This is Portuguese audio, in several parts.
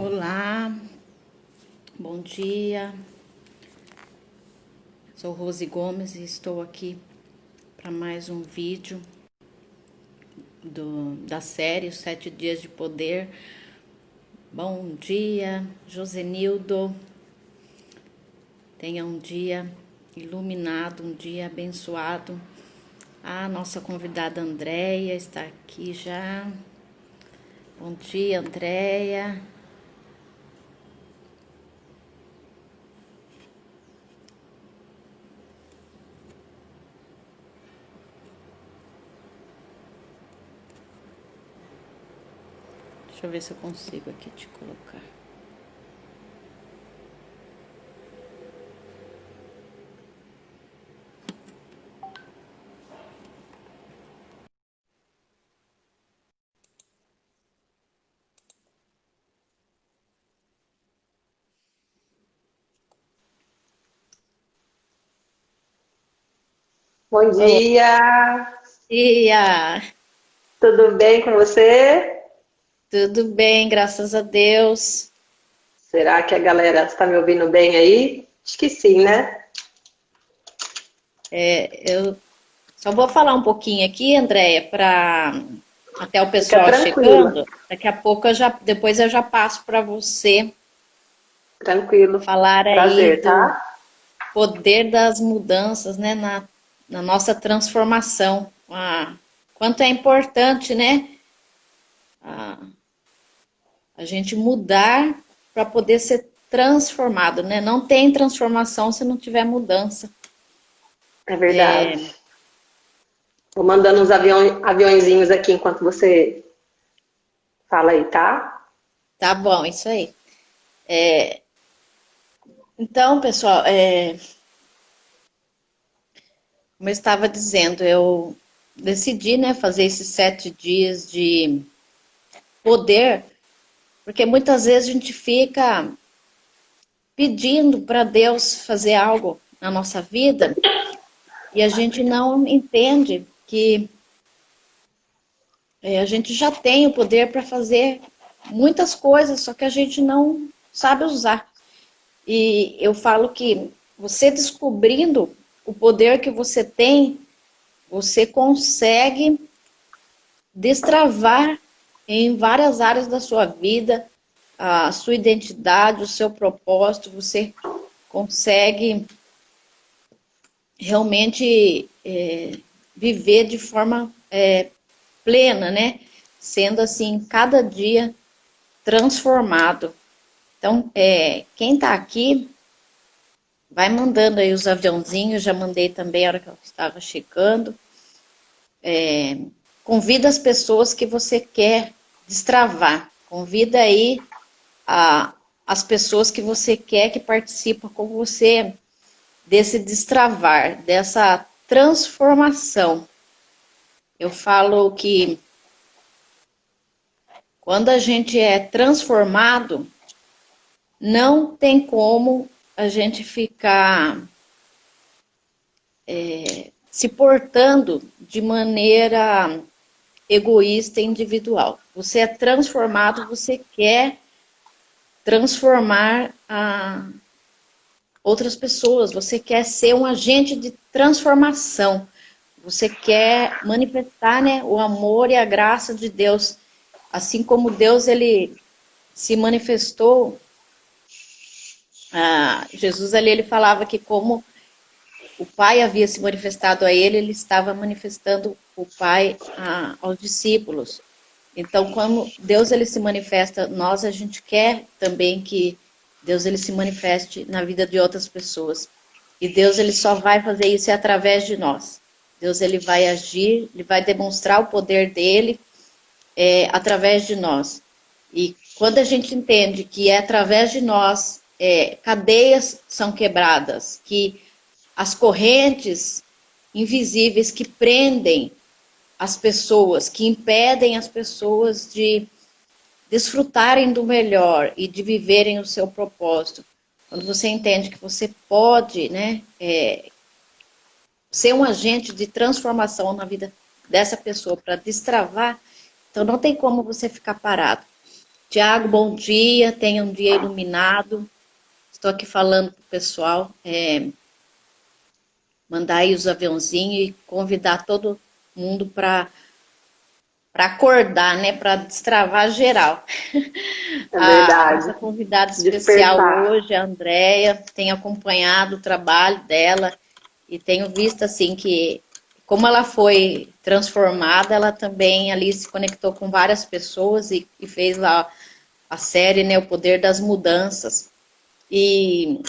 Olá, bom dia. Sou Rose Gomes e estou aqui para mais um vídeo da série Os 7 Dias de Poder. Bom dia, Josenildo. Tenha um dia iluminado, um dia abençoado. A nossa convidada Andréia está aqui já. Bom dia, Andréia. Deixa eu ver se eu consigo aqui te colocar. Bom Oi, dia, dia. tudo bem com você? Tudo bem, graças a Deus. Será que a galera está me ouvindo bem aí? Acho que sim, né? Eu só vou falar um pouquinho aqui, Andréia, para até o Fica pessoal tranquila, chegando. Daqui a pouco depois eu já passo para você tranquilo. falar aí Prazer, do tá? poder das mudanças, né, na nossa transformação. Quanto é importante, né, a, a gente mudar para poder ser transformado, né? Não tem transformação se não tiver mudança. É verdade. Vou mandando uns aviõezinhos aqui enquanto você fala aí, tá? Tá bom, isso aí. Então, pessoal, como eu estava dizendo, eu decidi, né, fazer esses 7 dias de poder, porque muitas vezes a gente fica pedindo para Deus fazer algo na nossa vida e a gente não entende que a gente já tem o poder para fazer muitas coisas, só que a gente não sabe usar. E eu falo que você descobrindo o poder que você tem, você consegue destravar em várias áreas da sua vida a sua identidade, o seu propósito, você consegue realmente viver de forma plena, né? Sendo assim, cada dia transformado. Então, quem está aqui, vai mandando aí os aviãozinhos, já mandei também a hora que eu estava chegando. Convida as pessoas que você quer destravar. Convida aí a, as pessoas que você quer que participem com você desse destravar, dessa transformação. Eu falo que quando a gente é transformado, não tem como a gente ficar se portando de maneira egoísta e individual. Você é transformado, você quer transformar outras pessoas, você quer ser um agente de transformação, você quer manifestar, né, o amor e a graça de Deus, assim como Deus ele se manifestou. Jesus ali ele falava que como o Pai havia se manifestado a ele, ele estava manifestando o Pai aos discípulos. Então, quando Deus ele se manifesta, a gente quer também que Deus ele se manifeste na vida de outras pessoas. E Deus ele só vai fazer isso através de nós. Deus ele vai agir, ele vai demonstrar o poder dele através de nós. E quando a gente entende que é através de nós, cadeias são quebradas, que as correntes invisíveis que prendem as pessoas, que impedem as pessoas de desfrutarem do melhor e de viverem o seu propósito. Quando você entende que você pode, né, ser um agente de transformação na vida dessa pessoa para destravar, então não tem como você ficar parado. Tiago, bom dia, tenha um dia iluminado. Estou aqui falando para o pessoal, mandar aí os aviãozinhos e convidar todo mundo para acordar, né? Para destravar geral. É A verdade. nossa convidada especial Despertar. hoje, a Andrea, tem acompanhado o trabalho dela e tenho visto assim que, como ela foi transformada, ela também ali se conectou com várias pessoas e fez lá a série, né? O Poder das Mudanças. E,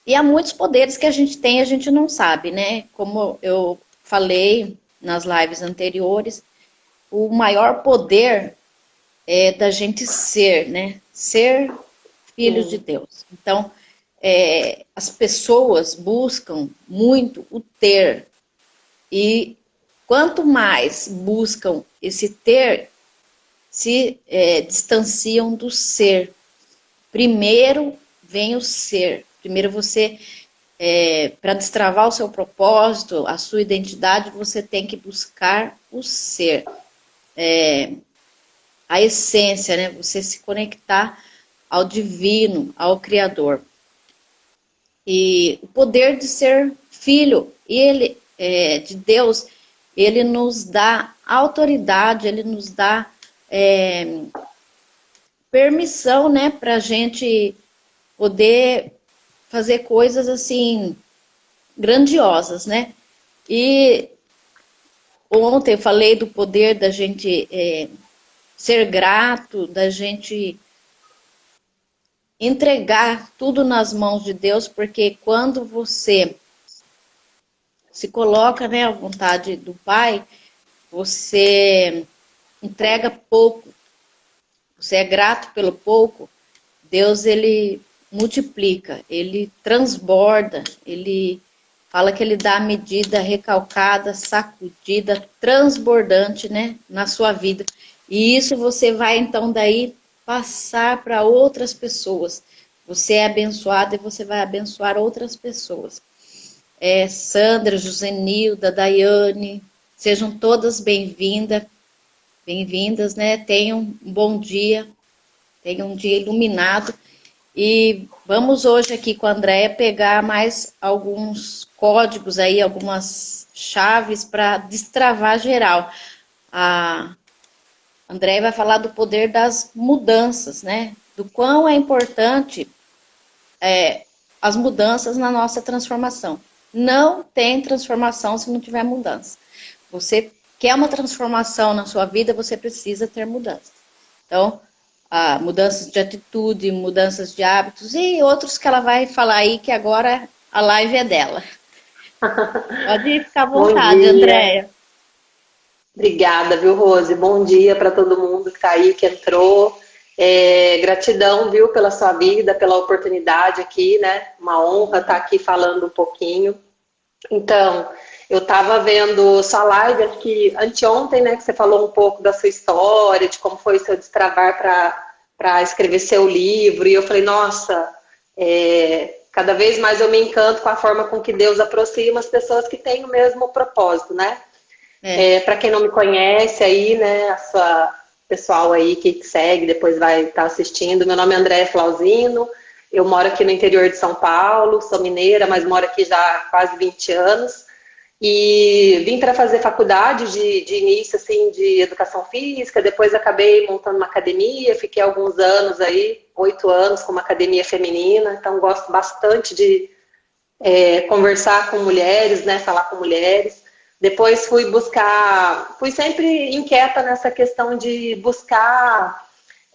e há muitos poderes que a gente tem e a gente não sabe, né? Como eu falei nas lives anteriores, o maior poder é da gente ser, né? Ser filhos de Sim. Deus. Então, as pessoas buscam muito o ter. E quanto mais buscam esse ter, se distanciam do ser. Primeiro vem o ser. Primeiro você, para destravar o seu propósito, a sua identidade, você tem que buscar o ser. A essência, né? Você se conectar ao divino, ao Criador. E o poder de ser filho, ele, de Deus, ele nos dá autoridade, ele nos dá permissão, né, para a gente poder fazer coisas assim grandiosas, né? E ontem eu falei do poder da gente ser grato, da gente entregar tudo nas mãos de Deus, porque quando você se coloca, né, à vontade do Pai, você entrega pouco, você é grato pelo pouco, Deus ele multiplica, ele transborda, ele fala que ele dá a medida recalcada, sacudida, transbordante, né, na sua vida. E isso você vai então daí passar para outras pessoas. Você é abençoado e você vai abençoar outras pessoas. Sandra, Josenilda, Daiane, sejam todas bem-vindas, né? Tenham um bom dia, tenham um dia iluminado. E vamos hoje aqui com a Andréia pegar mais alguns códigos aí, algumas chaves para destravar geral. A Andréia vai falar do poder das mudanças, né? Do quão é importante as mudanças na nossa transformação. Não tem transformação se não tiver mudança. Você quer uma transformação na sua vida, você precisa ter mudança. Então, mudanças de atitude, mudanças de hábitos e outros que ela vai falar aí, que agora a live é dela. Pode ficar à Bom vontade, dia. Andréia. Obrigada, viu, Rose? Bom dia para todo mundo que está aí, que entrou. Gratidão, viu, pela sua vida, pela oportunidade aqui, né? Uma honra estar aqui falando um pouquinho. Então, eu estava vendo sua live, acho que anteontem, né, que você falou um pouco da sua história, de como foi seu destravar para escrever seu livro, e eu falei, nossa, cada vez mais eu me encanto com a forma com que Deus aproxima as pessoas que têm o mesmo propósito, né? Para quem não me conhece aí, né, a sua pessoal aí que segue, depois vai estar assistindo, meu nome é Andréia Flauzino, eu moro aqui no interior de São Paulo, sou mineira, mas moro aqui já há quase 20 anos. E vim para fazer faculdade de início, assim, de educação física, depois acabei montando uma academia, fiquei alguns anos aí, 8 anos com uma academia feminina, então gosto bastante de conversar com mulheres, né, falar com mulheres. Depois fui sempre inquieta nessa questão de buscar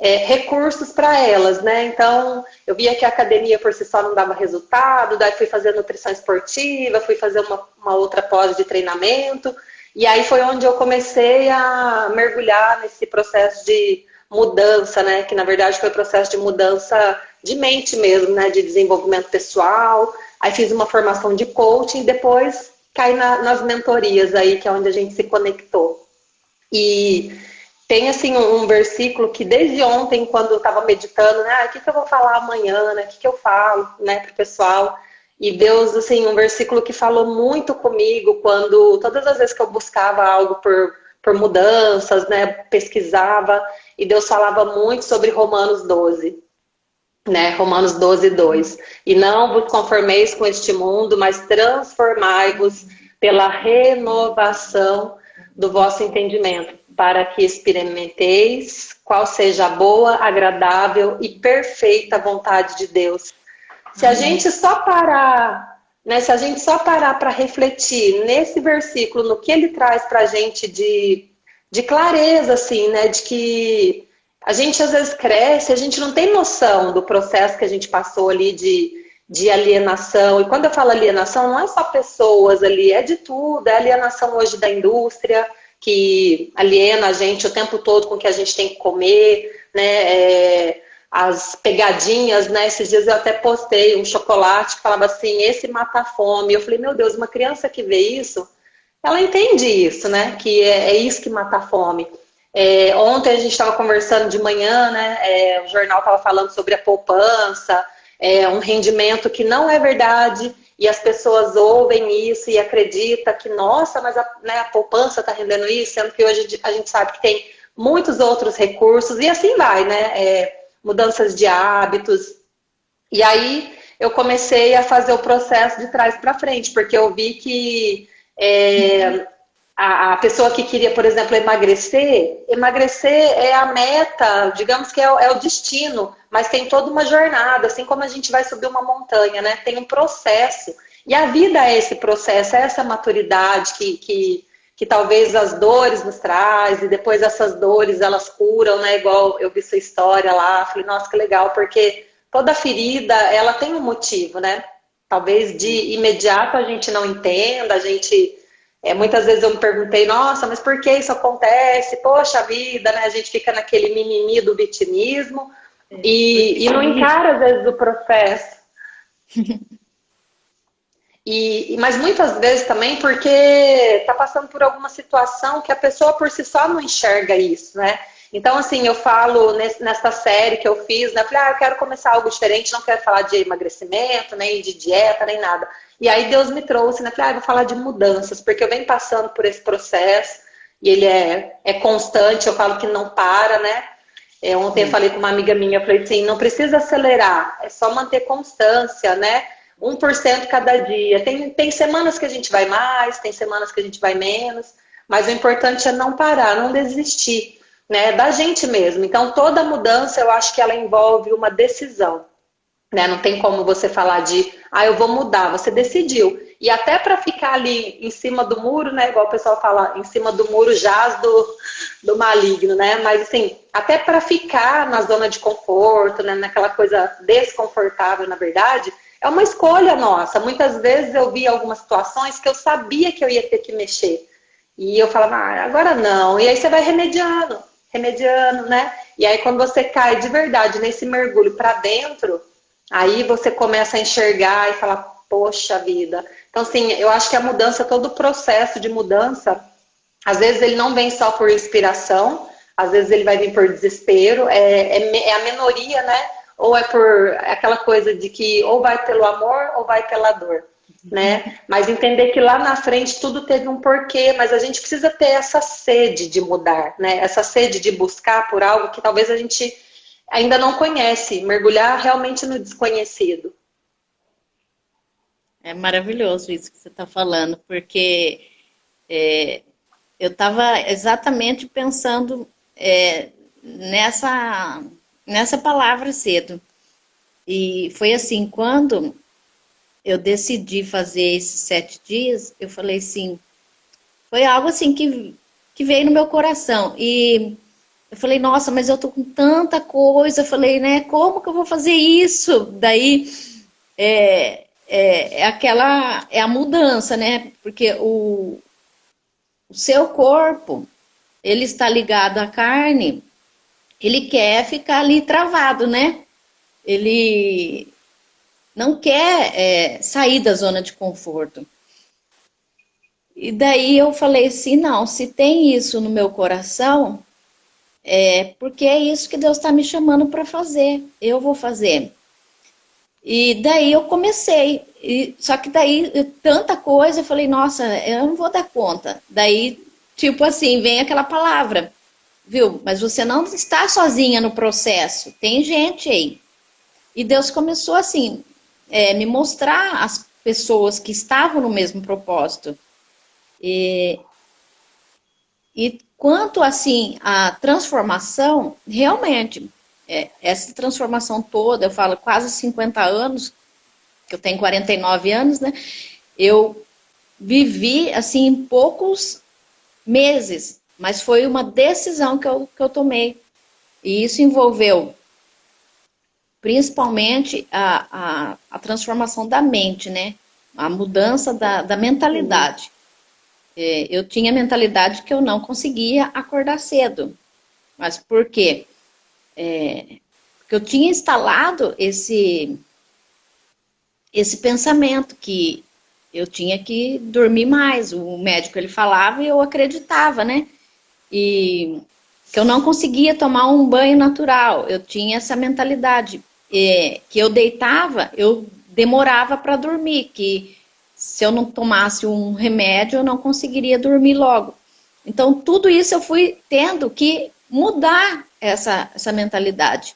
recursos para elas, né? Então, eu via que a academia por si só não dava resultado, daí fui fazer nutrição esportiva, fui fazer uma outra pós de treinamento, e aí foi onde eu comecei a mergulhar nesse processo de mudança, né? Que na verdade foi processo de mudança de mente mesmo, né? De desenvolvimento pessoal. Aí fiz uma formação de coaching, depois caí nas mentorias aí, que é onde a gente se conectou. E tem, assim, um versículo que desde ontem, quando eu estava meditando, né, o que eu vou falar amanhã, né, o que eu falo, né, pro pessoal. E Deus, assim, um versículo que falou muito comigo quando, todas as vezes que eu buscava algo por por mudanças, né? Pesquisava, e Deus falava muito sobre Romanos 12. Né, Romanos 12, 2. E não vos conformeis com este mundo, mas transformai-vos pela renovação do vosso entendimento, para que experimenteis qual seja a boa, agradável e perfeita vontade de Deus. Se a gente só parar, né, se a gente só parar para refletir nesse versículo, no que ele traz para a gente de clareza, assim, né, de que a gente às vezes cresce, a gente não tem noção do processo que a gente passou ali de alienação. E quando eu falo alienação, não é só pessoas ali, é de tudo. É alienação hoje da indústria, que aliena a gente o tempo todo com o que a gente tem que comer, né? As pegadinhas, né? Esses dias eu até postei um chocolate que falava assim, esse mata a fome. Eu falei, meu Deus, uma criança que vê isso, ela entende isso, né? Que é isso que mata a fome. Ontem a gente estava conversando de manhã, né? O jornal estava falando sobre a poupança, um rendimento que não é verdade, e as pessoas ouvem isso e acreditam que, nossa, mas a poupança está rendendo isso, sendo que hoje a gente sabe que tem muitos outros recursos, e assim vai, né? Mudanças de hábitos. E aí eu comecei a fazer o processo de trás para frente, porque eu vi que a pessoa que queria, por exemplo, emagrecer é a meta, digamos que é o destino, mas tem toda uma jornada, assim como a gente vai subir uma montanha, né? Tem um processo. E a vida é esse processo, é essa maturidade que talvez as dores nos traz, e depois essas dores elas curam, né? Igual eu vi sua história lá, falei, nossa, que legal, porque toda ferida, ela tem um motivo, né? Talvez de imediato a gente não entenda, a gente... muitas vezes eu me perguntei, nossa, mas por que isso acontece? Poxa vida, né? A gente fica naquele mimimi do vitimismo e não encara, às vezes, o processo. Mas muitas vezes também porque está passando por alguma situação que a pessoa por si só não enxerga isso, né? Então, assim, eu falo nessa série que eu fiz, né? Falei, eu quero começar algo diferente, não quero falar de emagrecimento, nem de dieta, nem nada. E aí Deus me trouxe, né? Falei, vou falar de mudanças, porque eu venho passando por esse processo, e ele é constante, eu falo que não para, né? Ontem eu falei com uma amiga minha, eu falei assim, não precisa acelerar, é só manter constância, né? 1% cada dia. Tem semanas que a gente vai mais, tem semanas que a gente vai menos, mas o importante é não parar, não desistir, né? Da gente mesmo. Então, toda mudança, eu acho que ela envolve uma decisão, né? Não tem como você falar eu vou mudar, você decidiu. E até para ficar ali em cima do muro, né? Igual o pessoal fala, em cima do muro jaz do maligno, né? Mas assim, até para ficar na zona de conforto, né? Naquela coisa desconfortável, na verdade, é uma escolha nossa. Muitas vezes eu vi algumas situações que eu sabia que eu ia ter que mexer. E eu falava, agora não. E aí você vai remediando, né? E aí quando você cai de verdade nesse mergulho para dentro, aí você começa a enxergar e falar, poxa vida. Então, assim, eu acho que a mudança, todo o processo de mudança, às vezes ele não vem só por inspiração, às vezes ele vai vir por desespero, é a minoria, né? Ou é por aquela coisa de que ou vai pelo amor ou vai pela dor, né? Mas entender que lá na frente tudo teve um porquê, mas a gente precisa ter essa sede de mudar, né? Essa sede de buscar por algo que talvez a gente ainda não conhece, mergulhar realmente no desconhecido. É maravilhoso isso que você está falando, porque eu estava exatamente pensando nessa palavra cedo. E foi assim, quando eu decidi fazer esses 7 dias, eu falei assim, foi algo assim que veio no meu coração. E eu falei, nossa, mas eu tô com tanta coisa. Eu falei, né, como que eu vou fazer isso? Daí, é a mudança, né? Porque o seu corpo, ele está ligado à carne, ele quer ficar ali travado, né? Ele não quer sair da zona de conforto. E daí eu falei assim, não, se tem isso no meu coração, porque é isso que Deus está me chamando para fazer. Eu vou fazer. E daí eu comecei. Só que daí, tanta coisa, eu falei, nossa, eu não vou dar conta. Daí tipo assim, vem aquela palavra, viu? Mas você não está sozinha no processo, tem gente aí. E Deus começou assim, me mostrar as pessoas que estavam no mesmo propósito. E quanto assim a transformação, realmente, essa transformação toda, eu falo quase 50 anos, que eu tenho 49 anos, né? Eu vivi assim em poucos meses, mas foi uma decisão que eu tomei. E isso envolveu principalmente a transformação da mente, né? A mudança da mentalidade. Eu tinha a mentalidade que eu não conseguia acordar cedo. Mas por quê? Porque eu tinha instalado esse pensamento que eu tinha que dormir mais. O médico ele falava e eu acreditava, né? E que eu não conseguia tomar um banho natural. Eu tinha essa mentalidade. Que eu deitava, eu demorava para dormir, que se eu não tomasse um remédio, eu não conseguiria dormir logo. Então, tudo isso eu fui tendo que mudar essa mentalidade.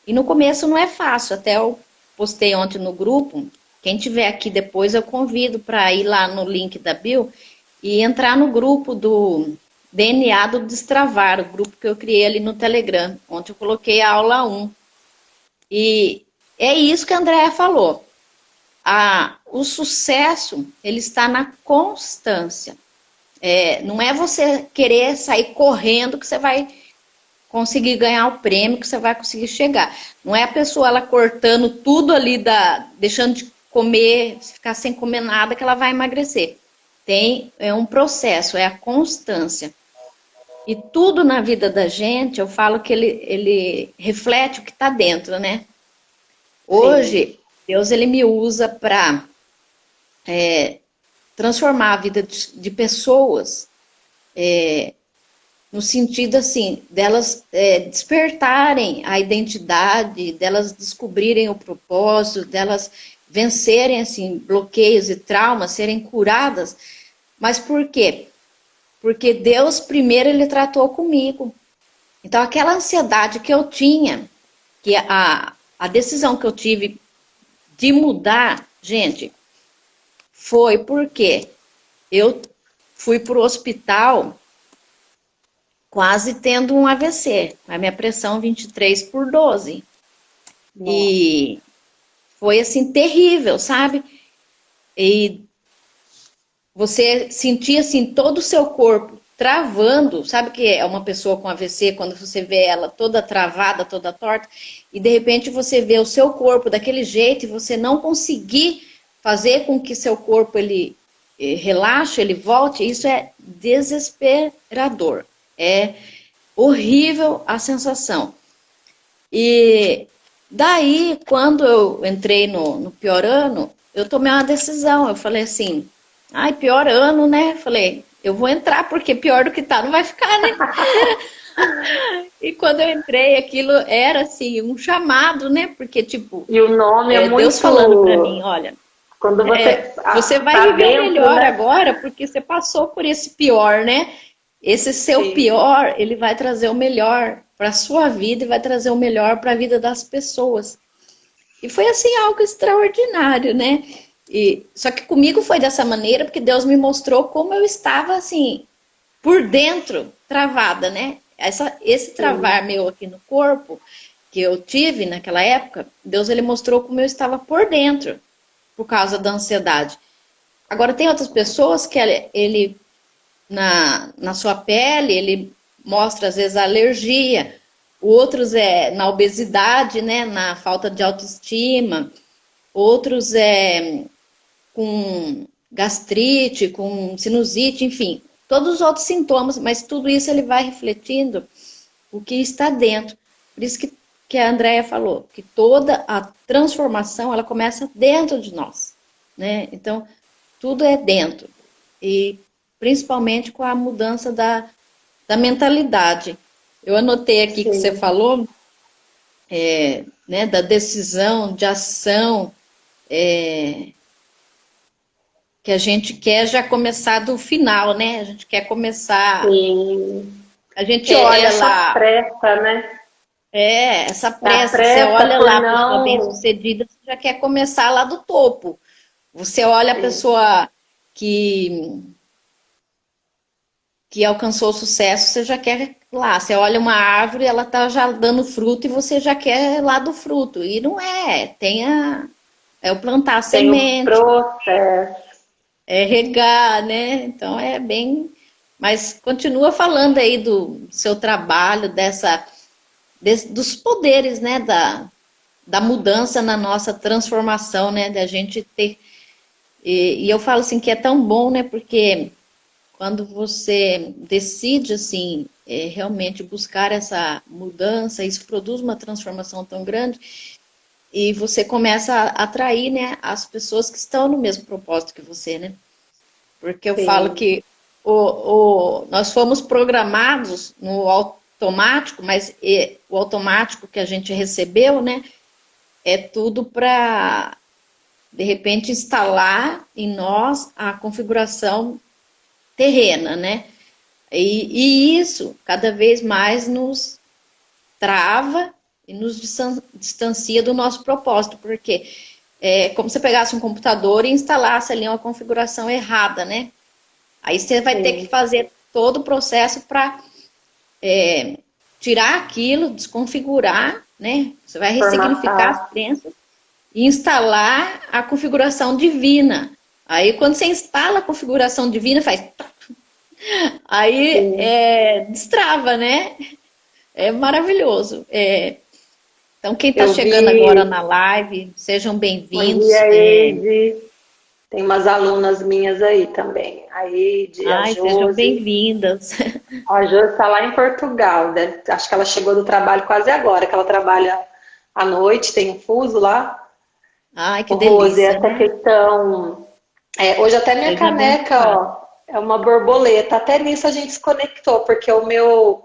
E no começo não é fácil, até eu postei ontem no grupo, quem tiver aqui depois eu convido para ir lá no link da Bio e entrar no grupo do DNA do Destravar, o grupo que eu criei ali no Telegram, onde eu coloquei a aula 1. E é isso que a Andrea falou. O sucesso, ele está na constância. Não é você querer sair correndo que você vai conseguir ganhar o prêmio, que você vai conseguir chegar. Não é a pessoa ela cortando tudo ali, deixando de comer, ficar sem comer nada, que ela vai emagrecer. É um processo, é a constância. E tudo na vida da gente, eu falo que ele reflete o que está dentro, né? Hoje, sim, Deus ele me usa para transformar a vida de pessoas, no sentido assim, delas despertarem a identidade, delas descobrirem o propósito, delas vencerem assim, bloqueios e traumas, serem curadas. Mas por quê? Porque Deus primeiro ele tratou comigo. Então aquela ansiedade que eu tinha, que a decisão que eu tive de mudar, gente, foi porque eu fui para o hospital quase tendo um AVC. A minha pressão 23/12. Nossa. E foi assim terrível, sabe? E você sentia assim todo o seu corpo travando, sabe que é uma pessoa com AVC quando você vê ela toda travada, toda torta, e de repente você vê o seu corpo daquele jeito e você não conseguir fazer com que seu corpo ele relaxe, ele volte, isso é desesperador. É horrível a sensação. E daí, quando eu entrei no pior ano, eu tomei uma decisão. Eu falei assim, ai, pior ano, né? Falei, eu vou entrar, porque pior do que tá não vai ficar, né? E quando eu entrei, aquilo era assim, um chamado, né? Porque, tipo, e o nome é muito... Deus falando para mim, olha, quando você vai tá viver dentro, melhor, né, agora, né? porque você passou por esse pior, né? Esse seu Sim. pior, ele vai trazer o melhor para a sua vida e vai trazer o melhor para a vida das pessoas. E foi assim algo extraordinário, né? Só que comigo foi dessa maneira, porque Deus me mostrou como eu estava assim, por dentro, travada, né? Esse travar meu aqui no corpo, que eu tive naquela época, Deus ele mostrou como eu estava por dentro, por causa da ansiedade. Agora tem outras pessoas que ele na sua pele, ele mostra às vezes a alergia, outros na obesidade, né, na falta de autoestima, outros com gastrite, com sinusite, enfim, todos os outros sintomas, mas tudo isso ele vai refletindo o que está dentro. Por isso que a Andrea falou, que toda a transformação, ela começa dentro de nós, né? Então, tudo é dentro. E principalmente com a mudança da mentalidade. Eu anotei aqui Sim. que você falou, né, da decisão, de ação, que a gente quer já começar do final, né? A gente quer começar... Sim. A gente olha Essa lá... pressa, né? Essa A pressa. Você pressa olha por lá a pessoa não... bem-sucedida, você já quer começar lá do topo. Você olha a Sim. pessoa que alcançou o sucesso, você já quer lá. Você olha uma árvore, ela está já dando fruto e você já quer lá do fruto. E não é. É o plantar a Tem o semente, processo. é regar, né? Então é bem... Mas continua falando aí do seu trabalho, dos poderes, né? Da mudança na nossa transformação, né? Da gente ter... E eu falo assim que é tão bom, né? Porque quando você decide, assim, realmente buscar essa mudança, isso produz uma transformação tão grande e você começa a atrair, né, as pessoas que estão no mesmo propósito que você, né? Porque eu falo Sim. que nós fomos programados no automático, mas o automático que a gente recebeu, né, é tudo para, de repente, instalar em nós a configuração terrena, né? E isso cada vez mais nos trava e nos distancia do nosso propósito, porque é como se você pegasse um computador e instalasse ali uma configuração errada, né? Aí você vai ter que Sim. fazer todo o processo para tirar aquilo, desconfigurar, né? Você vai ressignificar as Formatar. crenças e instalar a configuração divina. Aí quando você instala a configuração divina, faz... Aí Sim. destrava, né? É maravilhoso. Então, quem está Eu chegando agora vi. na live, sejam Bom bem-vindos. dia, Eide. Tem umas alunas minhas aí também. A Eide, a Ai, sejam Josi. bem-vindas. A Josi está lá em Portugal. Acho que ela chegou do trabalho quase agora, que ela trabalha à noite, tem um fuso lá. Ai, que O Rose, delícia, essa né? questão. Hoje até minha Seja caneca, abençoado. ó, é uma borboleta. Até nisso a gente se conectou, porque o meu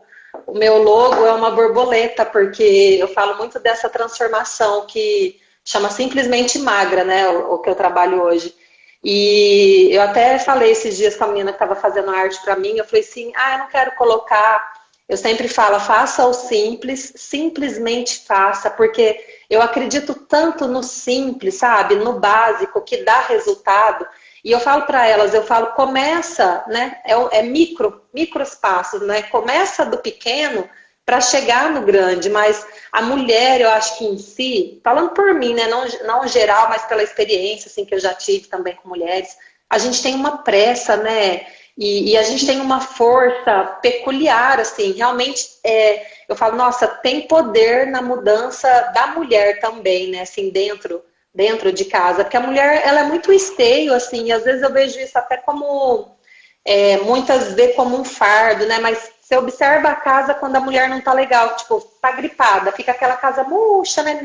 logo é uma borboleta, porque eu falo muito dessa transformação que chama simplesmente magra, né? O que eu trabalho hoje. E eu até falei esses dias com a menina que estava fazendo arte para mim, eu falei assim, eu não quero colocar. Eu sempre falo, faça o simples, simplesmente faça, porque eu acredito tanto no simples, sabe? No básico, que dá resultado. E eu falo para elas, eu falo, começa, né? Micros passos, né? Começa do pequeno para chegar no grande, mas a mulher, eu acho que em si, falando por mim, né? Não geral, mas pela experiência assim, que eu já tive também com mulheres, a gente tem uma pressa, né? E a gente tem uma força peculiar, assim, realmente eu falo, nossa, tem poder na mudança da mulher também, né? Assim, dentro de casa, porque a mulher, ela é muito esteio, assim, e às vezes eu vejo isso até como, muitas vezes como um fardo, né, mas você observa a casa quando a mulher não tá legal, tipo, tá gripada, fica aquela casa murcha, né,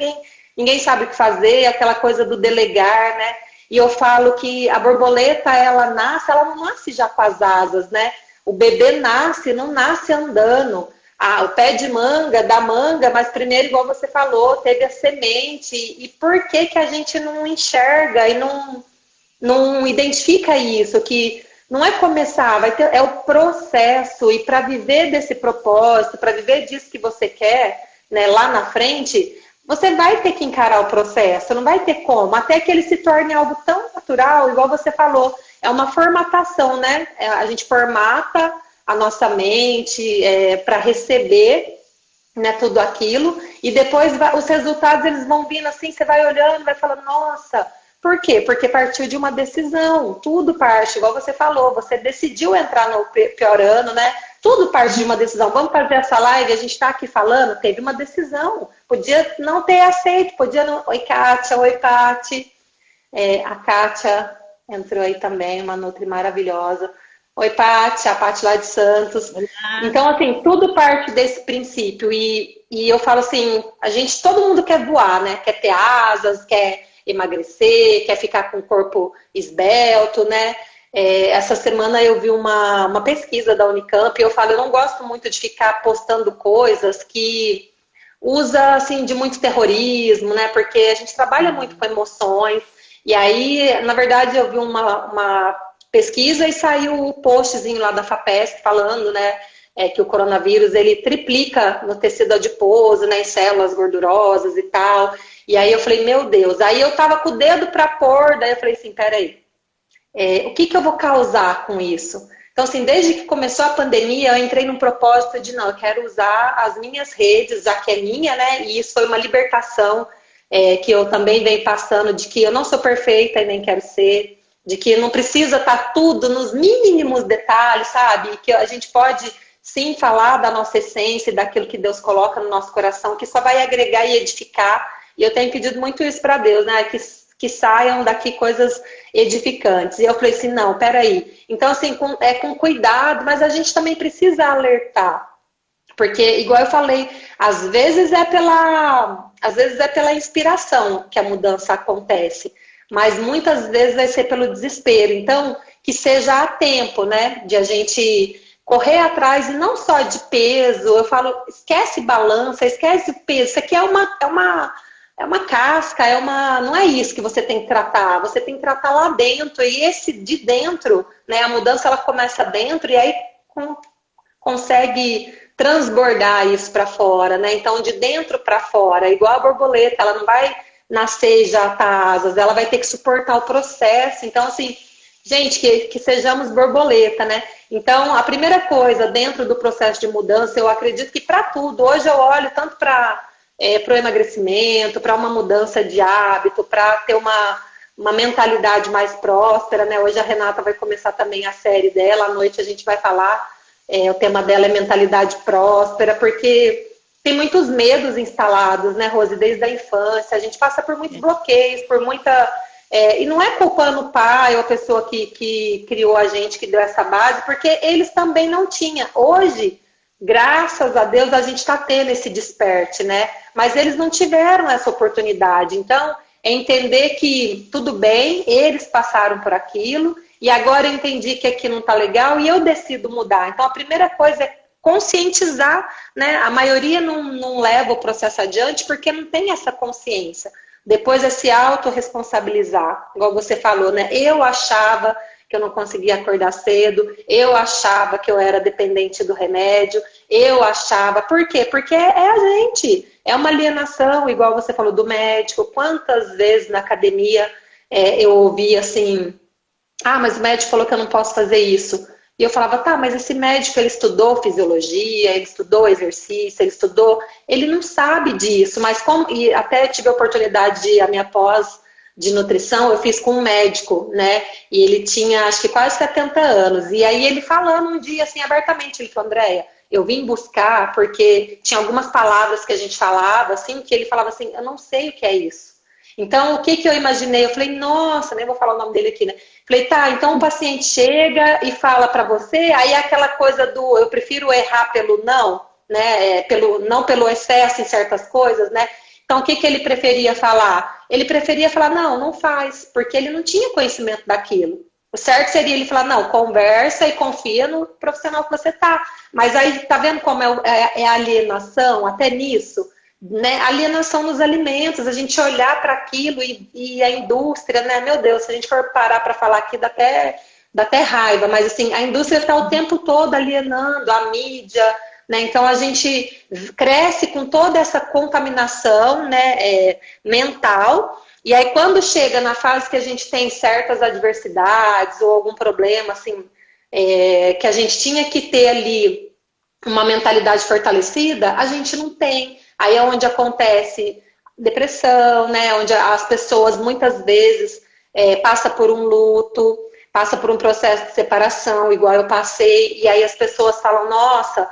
ninguém sabe o que fazer, aquela coisa do delegar, né, e eu falo que a borboleta, ela não nasce já com as asas, né, o bebê não nasce andando, o pé de manga, da manga, mas primeiro, igual você falou, teve a semente. E por que que a gente não enxerga e não identifica isso? Que não é começar, é o processo. E para viver desse propósito, para viver disso que você quer, né, lá na frente, você vai ter que encarar o processo, não vai ter como, até que ele se torne algo tão natural, igual você falou, é uma formatação, né? A gente formata a nossa mente para receber, né, tudo aquilo, e depois os resultados eles vão vindo assim, você vai olhando, vai falando, nossa, por quê? Porque partiu de uma decisão, tudo parte, igual você falou, você decidiu entrar no pior ano, né? Tudo parte de uma decisão. Vamos fazer essa live, a gente está aqui falando, teve uma decisão. Podia não ter aceito, podia não. Oi, Kátia, oi, Pati. A Kátia entrou aí também, uma nutri maravilhosa. Oi, Pati, a Pati lá de Santos. Olá. Então, assim, tudo parte desse princípio. E eu falo assim, todo mundo quer voar, né? Quer ter asas, quer emagrecer, quer ficar com o corpo esbelto, né? Essa semana eu vi uma pesquisa da Unicamp e eu falo, eu não gosto muito de ficar postando coisas que usa, assim, de muito terrorismo, né? Porque a gente trabalha muito com emoções. E aí, na verdade, eu vi uma pesquisa e saiu o postzinho lá da FAPESP falando, né, que o coronavírus, ele triplica no tecido adiposo, né, em células gordurosas e tal. E aí eu falei, meu Deus. Aí eu tava com o dedo para pôr, daí eu falei assim, peraí, o que eu vou causar com isso? Então, assim, desde que começou a pandemia, eu entrei num propósito de, não, eu quero usar as minhas redes, já que é minha, né? E isso foi uma libertação que eu também venho passando, de que eu não sou perfeita e nem quero ser, de que não precisa estar tudo nos mínimos detalhes, sabe? Que a gente pode, sim, falar da nossa essência, daquilo que Deus coloca no nosso coração, que só vai agregar e edificar. E eu tenho pedido muito isso para Deus, né? Que saiam daqui coisas edificantes. E eu falei assim, não, peraí. Então, assim, com cuidado, mas a gente também precisa alertar. Porque, igual eu falei, às vezes é pela inspiração que a mudança acontece. Mas muitas vezes vai ser pelo desespero. Então, que seja a tempo, né? De a gente correr atrás, e não só de peso. Eu falo, esquece balança, esquece o peso. Isso aqui é uma casca, não é isso que você tem que tratar. Você tem que tratar lá dentro. E esse de dentro, né? A mudança ela começa dentro e aí consegue transbordar isso para fora, né? Então, de dentro para fora, igual a borboleta, ela não vai nascer e já tá asas, ela vai ter que suportar o processo. Então, assim, gente, que sejamos borboleta, né? Então, a primeira coisa dentro do processo de mudança, eu acredito que para tudo, hoje eu olho tanto para o emagrecimento, para uma mudança de hábito, para ter uma mentalidade mais próspera, né? Hoje a Renata vai começar também a série dela, à noite a gente vai falar, o tema dela é mentalidade próspera, porque tem muitos medos instalados, né, Rose, desde a infância, a gente passa por muitos bloqueios, por muita... e não é culpando o pai ou a pessoa que criou a gente, que deu essa base, porque eles também não tinham. Hoje, graças a Deus, a gente está tendo esse desperte, né? Mas eles não tiveram essa oportunidade. Então, é entender que tudo bem, eles passaram por aquilo, e agora eu entendi que aqui não está legal e eu decido mudar. Então, a primeira coisa é conscientizar, né? A maioria não leva o processo adiante porque não tem essa consciência. Depois é se autorresponsabilizar, igual você falou, né? Eu achava que eu não conseguia acordar cedo, eu achava que eu era dependente do remédio, eu achava... Por quê? Porque é a gente, é uma alienação, igual você falou do médico. Quantas vezes na academia eu ouvi assim... Ah, mas o médico falou que eu não posso fazer isso. E eu falava, tá, mas esse médico, ele estudou fisiologia, ele estudou exercício, ele não sabe disso, mas como, e até tive a oportunidade de, a minha pós de nutrição, eu fiz com um médico, né, e ele tinha, acho que quase 70 anos, e aí ele falando um dia, assim, abertamente, ele falou, Andréia, eu vim buscar porque tinha algumas palavras que a gente falava, assim, que ele falava assim, eu não sei o que é isso. Então, o que eu imaginei? Eu falei, nossa, nem vou falar o nome dele aqui, né? Falei, tá, então o paciente chega e fala pra você, aí é aquela coisa do, eu prefiro errar pelo não, né? Não pelo excesso em certas coisas, né? Então, o que ele preferia falar? Ele preferia falar, não faz, porque ele não tinha conhecimento daquilo. O certo seria ele falar, não, conversa e confia no profissional que você tá. Mas aí, tá vendo como é a alienação, até nisso? Né, alienação nos alimentos, a gente olhar para aquilo e a indústria, né? Meu Deus, se a gente for parar para falar aqui, dá até raiva, mas assim, a indústria está o tempo todo alienando, a mídia, né? Então a gente cresce com toda essa contaminação, né, mental, e aí quando chega na fase que a gente tem certas adversidades ou algum problema, assim, que a gente tinha que ter ali uma mentalidade fortalecida, a gente não tem. Aí é onde acontece depressão, né? Onde as pessoas muitas vezes passam por um luto, passam por um processo de separação, igual eu passei, e aí as pessoas falam, nossa,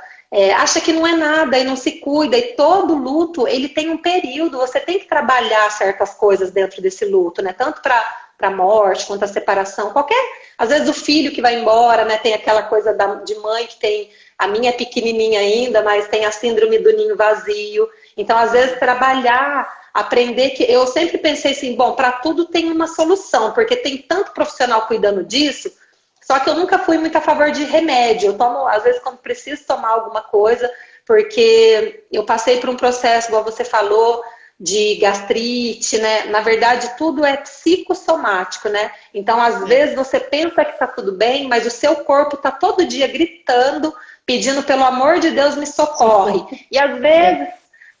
acha que não é nada e não se cuida, e todo luto, ele tem um período, você tem que trabalhar certas coisas dentro desse luto, né? Tanto para a morte, quanto a separação, às vezes o filho que vai embora, né? Tem aquela coisa de mãe que tem... A minha é pequenininha ainda, mas tem a síndrome do ninho vazio. Então, às vezes, trabalhar, aprender que... Eu sempre pensei assim, bom, para tudo tem uma solução, porque tem tanto profissional cuidando disso, só que eu nunca fui muito a favor de remédio. Eu tomo, às vezes, quando preciso tomar alguma coisa, porque eu passei por um processo, igual você falou, de gastrite, né? Na verdade, tudo é psicossomático, né? Então, às vezes, você pensa que está tudo bem, mas o seu corpo está todo dia gritando, pedindo, pelo amor de Deus, me socorre. E às vezes,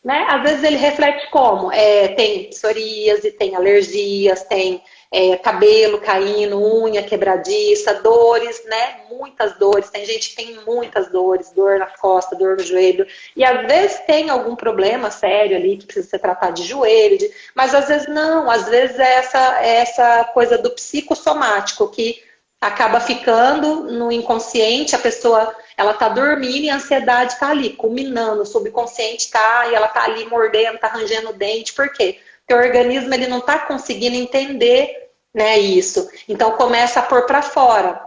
né? Às vezes ele reflete como? Tem psoríase, tem alergias, tem cabelo caindo, unha quebradiça, dores, né? Muitas dores. Tem gente que tem muitas dores, dor na costa, dor no joelho. E às vezes tem algum problema sério ali que precisa ser tratado de joelho, mas às vezes não. Às vezes é essa coisa do psicossomático que acaba ficando no inconsciente, a pessoa ela tá dormindo e a ansiedade tá ali, culminando, o subconsciente tá, e ela tá ali mordendo, tá rangendo o dente, por quê? Porque o organismo ele não tá conseguindo entender, né, isso. Então começa a pôr para fora.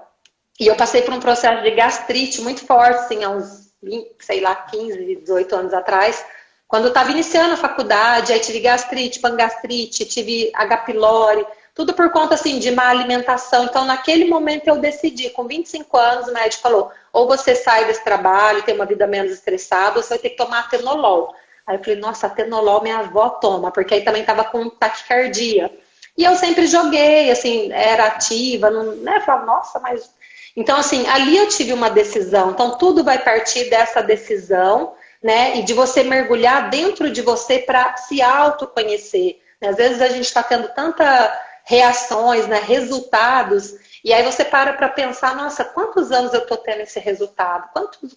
E eu passei por um processo de gastrite muito forte, assim, há uns 20, sei lá, 15, 18 anos atrás, quando eu estava iniciando a faculdade, aí tive gastrite, pangastrite, tive H. pylori, tudo por conta, assim, de má alimentação. Então, naquele momento eu decidi, com 25 anos, o médico falou, ou você sai desse trabalho, tem uma vida menos estressada, ou você vai ter que tomar atenolol. Aí eu falei, nossa, atenolol minha avó toma, porque aí também tava com taquicardia. E eu sempre joguei, assim, era ativa, não, né? Falava, nossa, mas... Então, assim, ali eu tive uma decisão. Então, tudo vai partir dessa decisão, né? E de você mergulhar dentro de você para se autoconhecer. Às vezes a gente está tendo tanta reações, né, resultados, e aí você para pensar, nossa, quantos anos eu estou tendo esse resultado?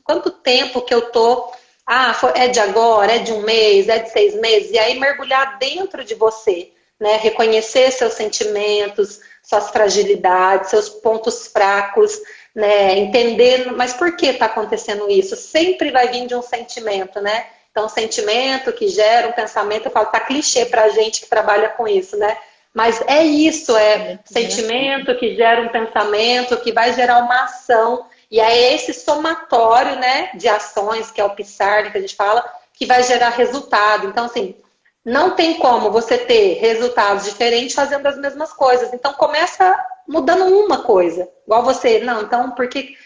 Quanto tempo que eu estou... é de agora, é de um mês, é de 6 meses, e aí mergulhar dentro de você, né, reconhecer seus sentimentos, suas fragilidades, seus pontos fracos, né, entender, mas por que está acontecendo isso? Sempre vai vir de um sentimento, né? Então, sentimento que gera um pensamento, eu falo, tá clichê pra gente que trabalha com isso, né? Mas é isso, sentimento que gera um pensamento, que vai gerar uma ação, e é esse somatório, né, de ações, que é o PSAR, que a gente fala, que vai gerar resultado. Então, assim, não tem como você ter resultados diferentes fazendo as mesmas coisas. Então, começa mudando uma coisa. Igual você, não, então,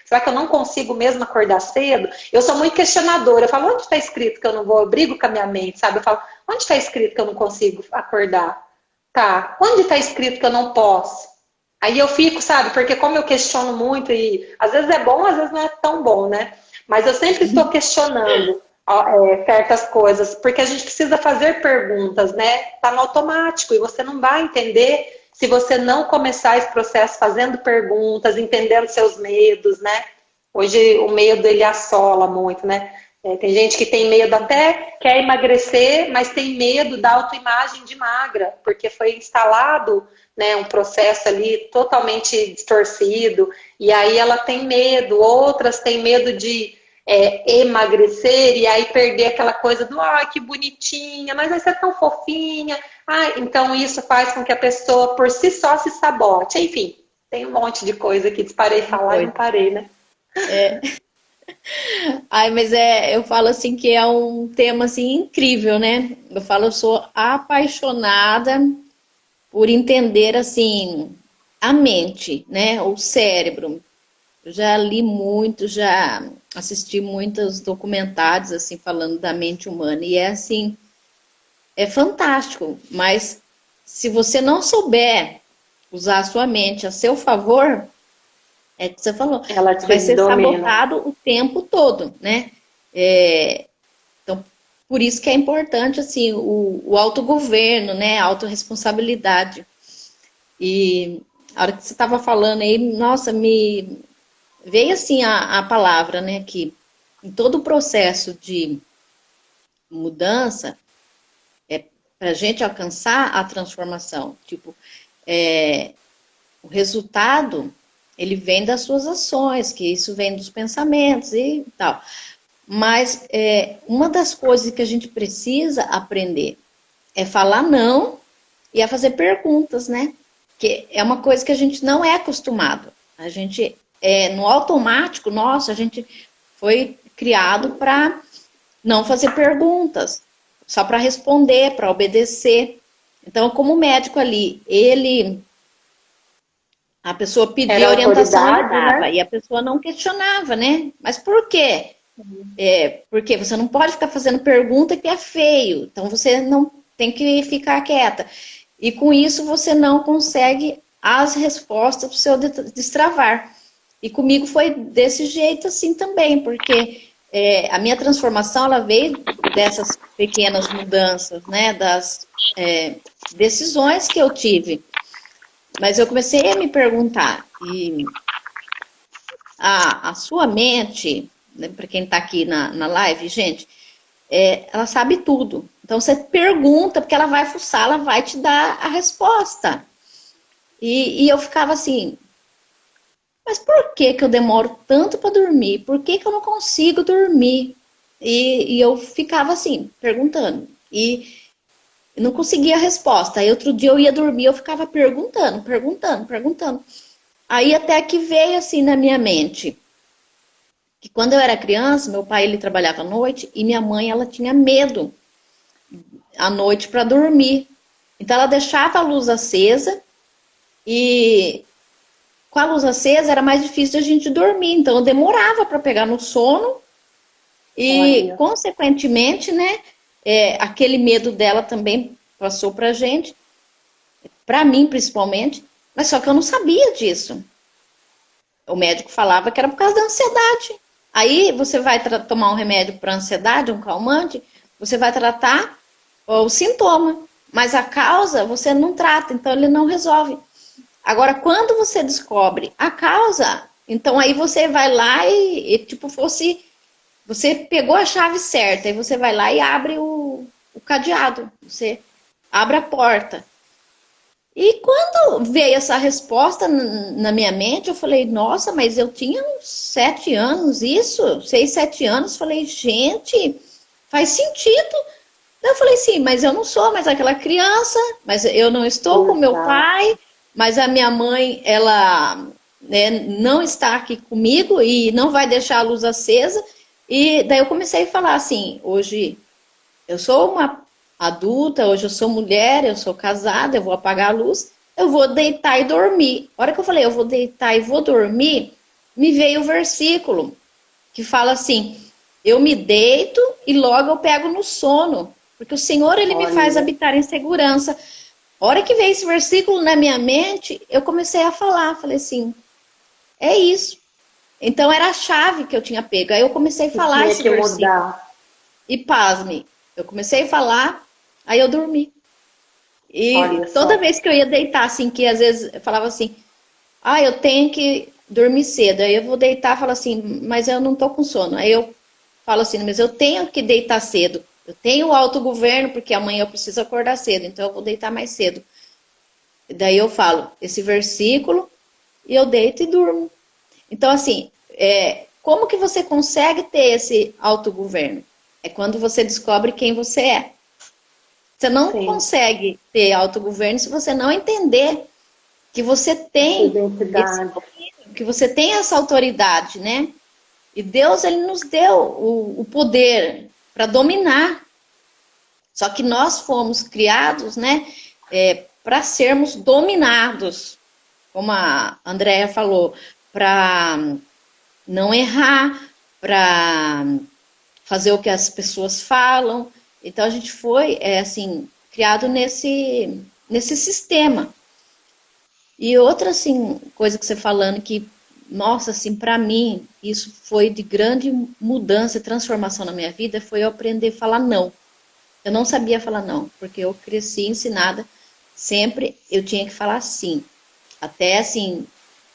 será que eu não consigo mesmo acordar cedo? Eu sou muito questionadora. Eu falo, onde está escrito que eu não vou? Eu brigo com a minha mente, sabe? Eu falo, onde está escrito que eu não consigo acordar? Tá, onde está escrito que eu não posso? Aí eu fico, sabe? Porque como eu questiono muito, e às vezes é bom, às vezes não é tão bom, né? Mas eu sempre estou questionando certas coisas, porque a gente precisa fazer perguntas, né? Tá no automático, e você não vai entender se você não começar esse processo fazendo perguntas, entendendo seus medos, né? Hoje o medo, ele assola muito, né? Tem gente que tem medo até, quer emagrecer, mas tem medo da autoimagem de magra, porque foi instalado, né, um processo ali totalmente distorcido, e aí ela tem medo, outras têm medo de emagrecer e aí perder aquela coisa do, que bonitinha, mas vai ser tão fofinha. Então isso faz com que a pessoa por si só se sabote. Enfim, tem um monte de coisa que disparei falar e não parei, né? Mas eu falo assim que é um tema assim incrível, né? Eu falo, eu sou apaixonada por entender assim a mente, né? O cérebro. Eu já li muito, já assisti muitos documentários assim falando da mente humana e é assim, é fantástico, mas se você não souber usar a sua mente a seu favor, é o que você falou, Ela vai ser domina. sabotado o tempo todo, né? Então, por isso que é importante assim o autogoverno, né? A autorresponsabilidade. E a hora que você estava falando aí, nossa, me veio assim a palavra, né? Que em todo o processo de mudança, para a gente alcançar a transformação, tipo, o resultado, ele vem das suas ações, que isso vem dos pensamentos e tal. Mas uma das coisas que a gente precisa aprender é falar não e a fazer perguntas, né? Que é uma coisa que a gente não é acostumado. A gente, no automático, nossa, a gente foi criado para não fazer perguntas, só para responder, para obedecer. Então, como médico ali, a pessoa pedia orientação, ele dava, né? E a pessoa não questionava, né? Mas por quê? Porque você não pode ficar fazendo pergunta que é feio. Então, você não tem que ficar quieta. E com isso você não consegue as respostas para o seu destravar. E comigo foi desse jeito assim também, porque a minha transformação ela veio dessas pequenas mudanças, né, das decisões que eu tive. Mas eu comecei a me perguntar, e a sua mente, né, para quem está aqui na live, gente, ela sabe tudo. Então você pergunta, porque ela vai fuçar, ela vai te dar a resposta. E eu ficava assim, mas por que que eu demoro tanto para dormir? Por que que eu não consigo dormir? E eu ficava assim, perguntando. E não conseguia a resposta. Aí outro dia eu ia dormir, eu ficava perguntando. Aí até que veio assim na minha mente, que quando eu era criança, meu pai ele trabalhava à noite e minha mãe ela tinha medo à noite para dormir. Então ela deixava a luz acesa e com a luz acesa era mais difícil de a gente dormir, então eu demorava para pegar no sono e, consequentemente, né, aquele medo dela também passou para a gente, para mim principalmente, mas só que eu não sabia disso. O médico falava que era por causa da ansiedade. Aí você vai tomar um remédio para ansiedade, um calmante, você vai tratar o sintoma, mas a causa você não trata, então ele não resolve. Agora, quando você descobre a causa, então aí você vai lá e tipo fosse, você pegou a chave certa, e você vai lá e abre o cadeado, você abre a porta. E quando veio essa resposta na minha mente, eu falei, nossa, mas eu tinha uns 7 anos, isso, 6, 7 anos, falei, gente, faz sentido. Daí eu falei, sim, mas eu não sou mais aquela criança, mas eu não estou com meu pai, mas a minha mãe, ela não está aqui comigo e não vai deixar a luz acesa. E daí eu comecei a falar assim, hoje eu sou uma adulta, hoje eu sou mulher, eu sou casada, eu vou apagar a luz, eu vou deitar e dormir. A hora que eu falei, eu vou deitar e vou dormir, me veio o versículo que fala assim, eu me deito e logo eu pego no sono, porque o Senhor, Ele me faz habitar em segurança. A hora que veio esse versículo na minha mente, eu comecei a falar, falei assim, é isso. Então era a chave que eu tinha pego. Aí eu comecei a falar esse versículo. Mudar. E pasme, eu comecei a falar, aí eu dormi. E toda vez que eu ia deitar, assim, que às vezes eu falava assim, eu tenho que dormir cedo. Aí eu vou deitar e falo assim, mas eu não tô com sono. Aí eu falo assim, mas eu tenho que deitar cedo. Eu tenho o autogoverno, porque amanhã eu preciso acordar cedo, então eu vou deitar mais cedo. E daí eu falo esse versículo e eu deito e durmo. Então, assim, como que você consegue ter esse autogoverno? É quando você descobre quem você é. Você não consegue ter autogoverno se você não entender que você tem que você tem essa autoridade, né? E Deus, Ele nos deu o poder para dominar. Só que nós fomos criados, né, para sermos dominados, como a Andrea falou, para não errar, para fazer o que as pessoas falam. Então a gente foi, assim, criado nesse sistema. E outra, assim, coisa que você falando que, nossa, assim, para mim, isso foi de grande mudança e transformação na minha vida, foi eu aprender a falar não. Eu não sabia falar não, porque eu cresci ensinada, sempre eu tinha que falar sim. Até assim,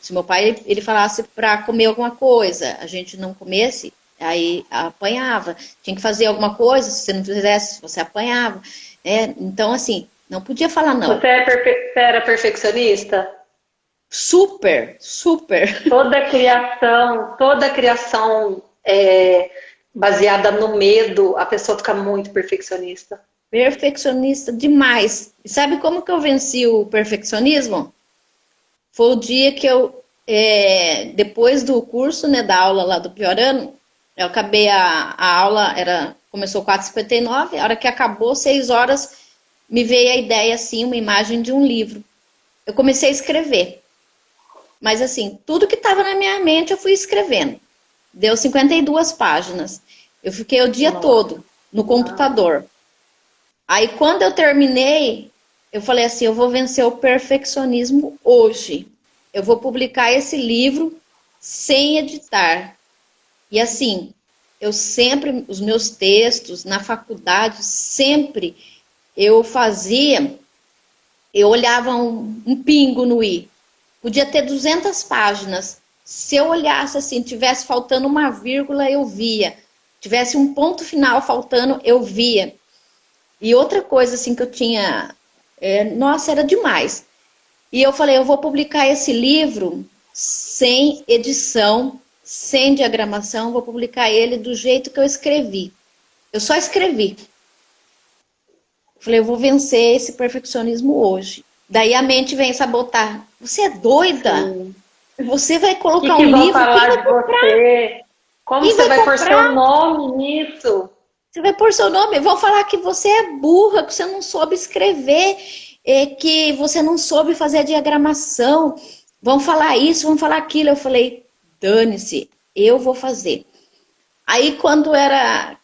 se meu pai ele falasse para comer alguma coisa, a gente não comesse, aí apanhava. Tinha que fazer alguma coisa, se você não fizesse, você apanhava. Então, assim, não podia falar não. Você era perfeccionista? Super, super. Toda criação baseada no medo, a pessoa fica muito perfeccionista. Perfeccionista demais. E sabe como que eu venci o perfeccionismo? Foi o dia que eu, depois do curso, né, da aula lá do Piorano, eu acabei a aula, começou 4h59, a hora que acabou, 6 horas, me veio a ideia, assim, uma imagem de um livro. Eu comecei a escrever. Mas, assim, tudo que estava na minha mente eu fui escrevendo. Deu 52 páginas. Eu fiquei o dia todo no computador. Aí quando eu terminei, eu falei assim, eu vou vencer o perfeccionismo hoje. Eu vou publicar esse livro sem editar. E assim, eu sempre, os meus textos na faculdade, sempre eu fazia, eu olhava um pingo no i. Podia ter 200 páginas. Se eu olhasse assim, tivesse faltando uma vírgula, eu via. Tivesse um ponto final faltando, eu via. E outra coisa assim que eu tinha, nossa, era demais. E eu falei, eu vou publicar esse livro sem edição, sem diagramação, vou publicar ele do jeito que eu escrevi. Eu só escrevi. Falei, eu vou vencer esse perfeccionismo hoje. Daí a mente vem sabotar. Você é doida? Sim. Você vai O que colocar que um vão livro, quem falar vai de comprar? você? Como Quem você vai vai pôr seu comprar? nome nisso? Você vai pôr seu nome, vão falar que você é burra, que você não soube escrever, que você não soube fazer a diagramação. Vão falar isso, vão falar aquilo. Eu falei, dane-se, eu vou fazer. Aí quando era...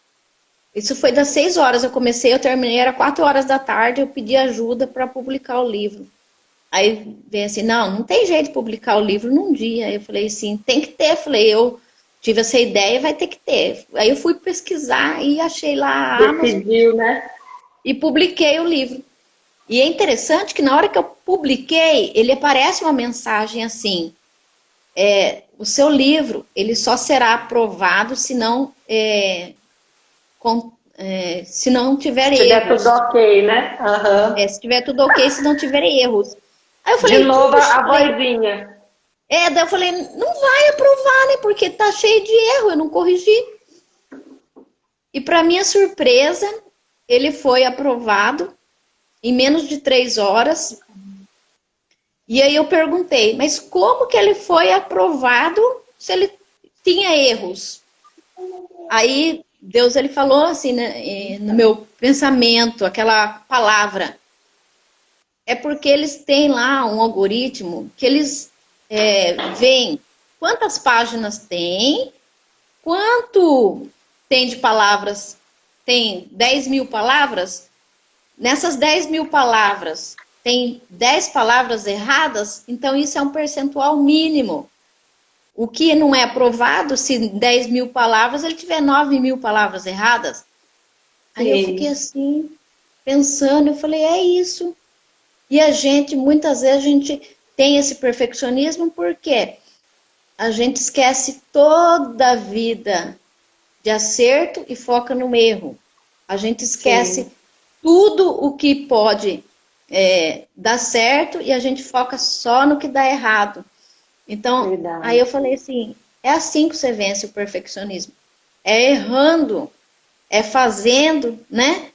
Isso foi das 6 horas, eu comecei, eu terminei, era 4 horas da tarde, eu pedi ajuda para publicar o livro. Aí vem assim, não tem jeito de publicar o livro num dia. Aí eu falei assim, tem que ter. Eu falei, eu tive essa ideia, vai ter que ter. Aí eu fui pesquisar e achei lá a Amazon Decidiu, né? e publiquei o livro. E é interessante que na hora que eu publiquei, ele aparece uma mensagem assim, o seu livro, ele só será aprovado se não tiver Se tiver tudo erros. ok, né? Aham. Se tiver tudo ok, se não tiver erros. Aí eu De falei, novo puxa, a falei, vozinha. daí eu falei, não vai aprovar, né? Porque tá cheio de erro, eu não corrigi. E para minha surpresa, ele foi aprovado em menos de 3 horas. E aí eu perguntei, mas como que ele foi aprovado se ele tinha erros? Aí Deus ele falou assim, né, no meu pensamento, aquela palavra. É porque eles têm lá um algoritmo que eles veem quantas páginas tem, quanto tem de palavras. Tem 10.000 palavras. Nessas 10.000 palavras, tem 10 palavras erradas, então isso é um percentual mínimo. O que não é aprovado, se 10.000 palavras, ele tiver 9.000 palavras erradas. Aí eu fiquei Sim, assim, pensando, eu falei, é isso. E a gente, muitas vezes, a gente tem esse perfeccionismo porque a gente esquece toda a vida de acerto e foca no erro. A gente esquece sim. tudo o que pode dar certo e a gente foca só no que dá errado. Então, aí Verdade. eu falei assim, é assim que você vence o perfeccionismo. É errando, é fazendo, né?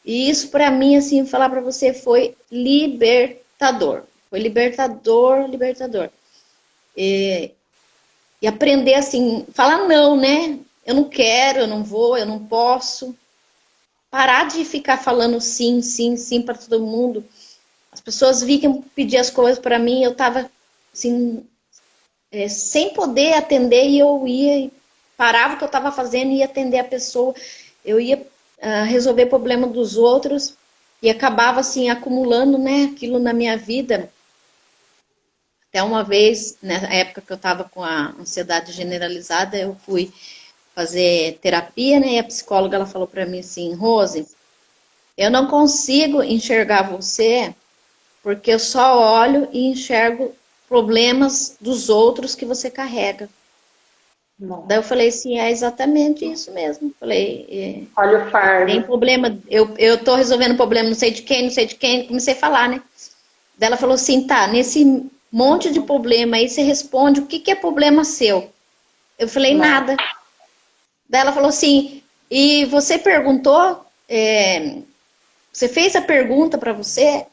E isso para mim, assim, falar para você foi libertador. Foi libertador, libertador. E aprender assim, falar não, né? Eu não quero, eu não vou, eu não posso. Parar de ficar falando sim, sim, sim para todo mundo. As pessoas vinham pedir as coisas para mim, eu tava assim, sem poder atender e eu ia e parava o que eu estava fazendo e ia atender a pessoa. Eu ia resolver problema dos outros e acabava assim acumulando, né, aquilo na minha vida. Até uma vez, na época que eu estava com a ansiedade generalizada, eu fui fazer terapia, né? E a psicóloga ela falou para mim assim, Rose, eu não consigo enxergar você porque eu só olho e enxergo problemas dos outros que você carrega. Daí eu Nossa. falei assim, é exatamente isso mesmo. Falei, Olha o tem fardo. problema, eu tô resolvendo problema não sei de quem, não sei de quem, comecei a falar, né? Daí ela falou assim, tá, nesse monte de problema aí você responde o que que é problema seu. Eu falei, Nossa. nada. Daí ela falou assim, e você perguntou, você fez a pergunta para você,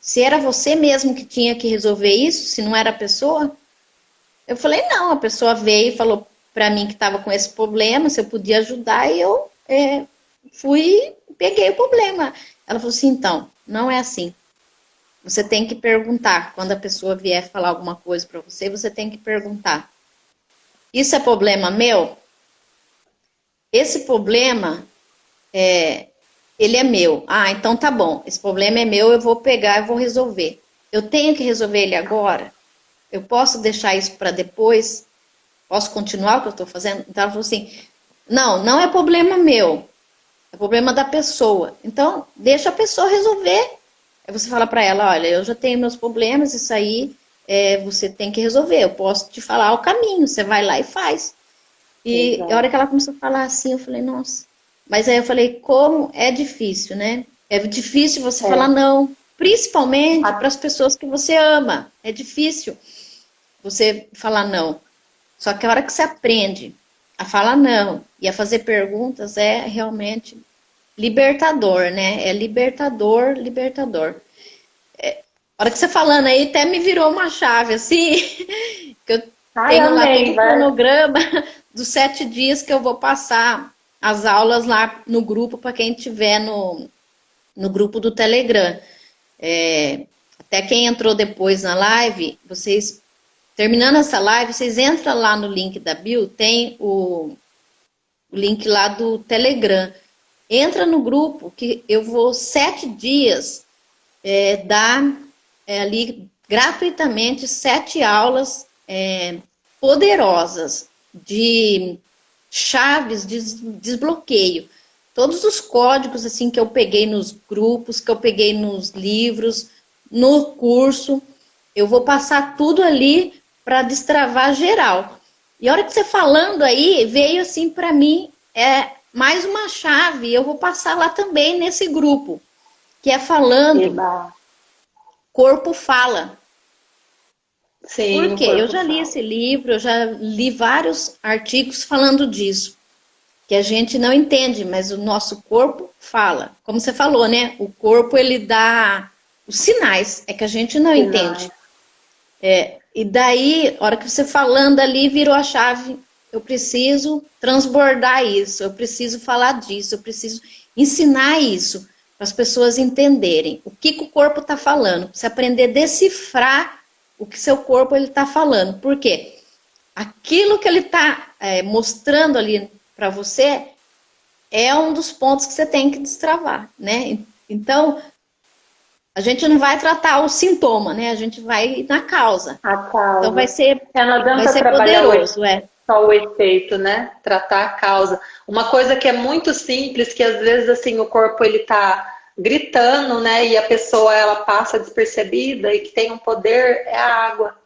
se era você mesmo que tinha que resolver isso, se não era a pessoa? Eu falei, não, a pessoa veio e falou para mim que estava com esse problema, se eu podia ajudar, e eu fui e peguei o problema. Ela falou assim, então, não é assim. Você tem que perguntar, quando a pessoa vier falar alguma coisa para você, você tem que perguntar, isso é problema meu? Esse problema ele é meu. Ah, então tá bom. Esse problema é meu, eu vou pegar e vou resolver. Eu tenho que resolver ele agora? Eu posso deixar isso para depois? Posso continuar o que eu estou fazendo? Então ela falou assim, não, não é problema meu. É problema da pessoa. Então, deixa a pessoa resolver. Aí você fala para ela, olha, eu já tenho meus problemas, isso aí você tem que resolver. Eu posso te falar o caminho, você vai lá e faz. E Exato. a hora que ela começou a falar assim, eu falei, nossa. Mas aí eu falei, como é difícil, né? É difícil você falar não, principalmente para as pessoas que você ama. É difícil você falar não. Só que a hora que você aprende a falar não e a fazer perguntas é realmente libertador, né? É libertador, libertador. A hora que você falando aí até me virou uma chave, assim, que eu Ai, tenho lá todo amei, o vai. cronograma dos 7 dias que eu vou passar as aulas lá no grupo para quem tiver no grupo do Telegram. Até quem entrou depois na live, vocês, terminando essa live, vocês entram lá no link da bio, tem o link lá do Telegram. Entra no grupo que eu vou 7 dias dar ali gratuitamente 7 aulas poderosas de chaves de desbloqueio. Todos os códigos assim que eu peguei nos grupos, que eu peguei nos livros, no curso, eu vou passar tudo ali para destravar geral. E a hora que você falando aí, veio assim para mim, mais uma chave, eu vou passar lá também nesse grupo, que é falando, Eba. corpo fala. Sim, Por o quê? Eu corpo já li fala. esse livro, eu já li vários artigos falando disso, que a gente não entende, mas o nosso corpo fala. Como você falou, né? O corpo, ele dá os sinais, é que a gente não Sinais. entende. E daí, a hora que você falando ali, virou a chave. Eu preciso transbordar isso, eu preciso falar disso, eu preciso ensinar isso para as pessoas entenderem o que o corpo está falando. Você aprender a decifrar o que seu corpo está falando. Por quê? Aquilo que ele está mostrando ali para você é um dos pontos que você tem que destravar, né? Então, a gente não vai tratar o sintoma, né? A gente vai na causa. A Então causa. Não vai adianta ser trabalhar poderoso, só o efeito, né? Tratar a causa. Uma coisa que é muito simples, que às vezes assim o corpo ele tá gritando, né? E a pessoa ela passa despercebida e que tem um poder é a água.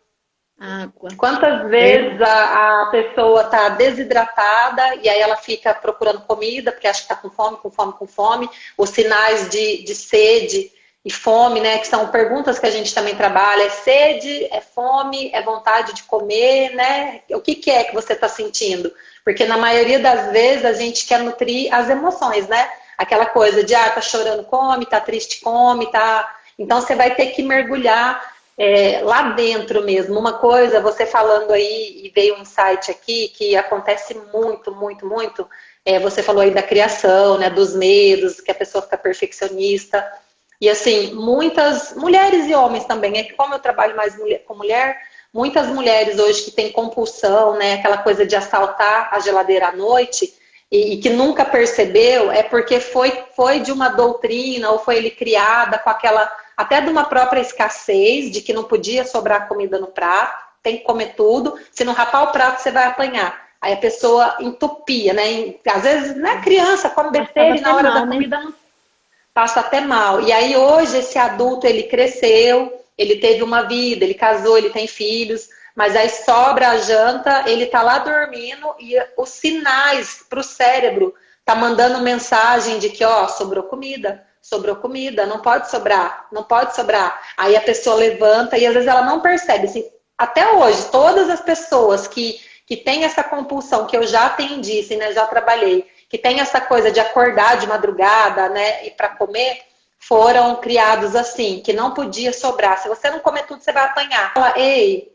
Água. Quantas vezes a pessoa está desidratada e aí ela fica procurando comida porque acha que está com fome, com fome, com fome. Os sinais de sede e fome, né? Que são perguntas que a gente também trabalha. É sede, é fome, é vontade de comer, né? O que é que você está sentindo? Porque na maioria das vezes a gente quer nutrir as emoções, né? Aquela coisa de, tá chorando, come, tá triste, come, tá... Então você vai ter que mergulhar lá dentro mesmo. Uma coisa, você falando aí, e veio um insight aqui, que acontece muito, muito, muito, você falou aí da criação, né, dos medos, que a pessoa fica perfeccionista, e assim, muitas mulheres e homens também, é que como eu trabalho mais com mulher, muitas mulheres hoje que têm compulsão, né, aquela coisa de assaltar a geladeira à noite, e que nunca percebeu, é porque foi de uma doutrina, ou foi ele criada com aquela, até de uma própria escassez, de que não podia sobrar comida no prato, tem que comer tudo, se não rapar o prato você vai apanhar. Aí a pessoa entupia, né? Às vezes, né, criança come besteira e na hora da comida não passa até mal. E aí hoje esse adulto, ele cresceu, ele teve uma vida, ele casou, ele tem filhos, mas aí sobra a janta, ele tá lá dormindo e os sinais pro cérebro tá mandando mensagem de que, ó, sobrou comida, não pode sobrar, não pode sobrar. Aí a pessoa levanta e às vezes ela não percebe. Assim, até hoje, todas as pessoas que têm essa compulsão, que eu já atendi, assim, né, já trabalhei, que tem essa coisa de acordar de madrugada, né, e para comer, foram criados assim, que não podia sobrar. Se você não comer tudo, você vai apanhar. Fala, ei,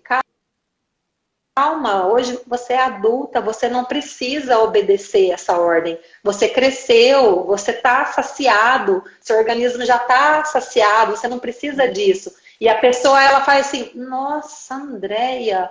calma, hoje você é adulta, você não precisa obedecer essa ordem. Você cresceu, você está saciado, seu organismo já está saciado, você não precisa disso. E a pessoa, ela faz assim, nossa, Andréia,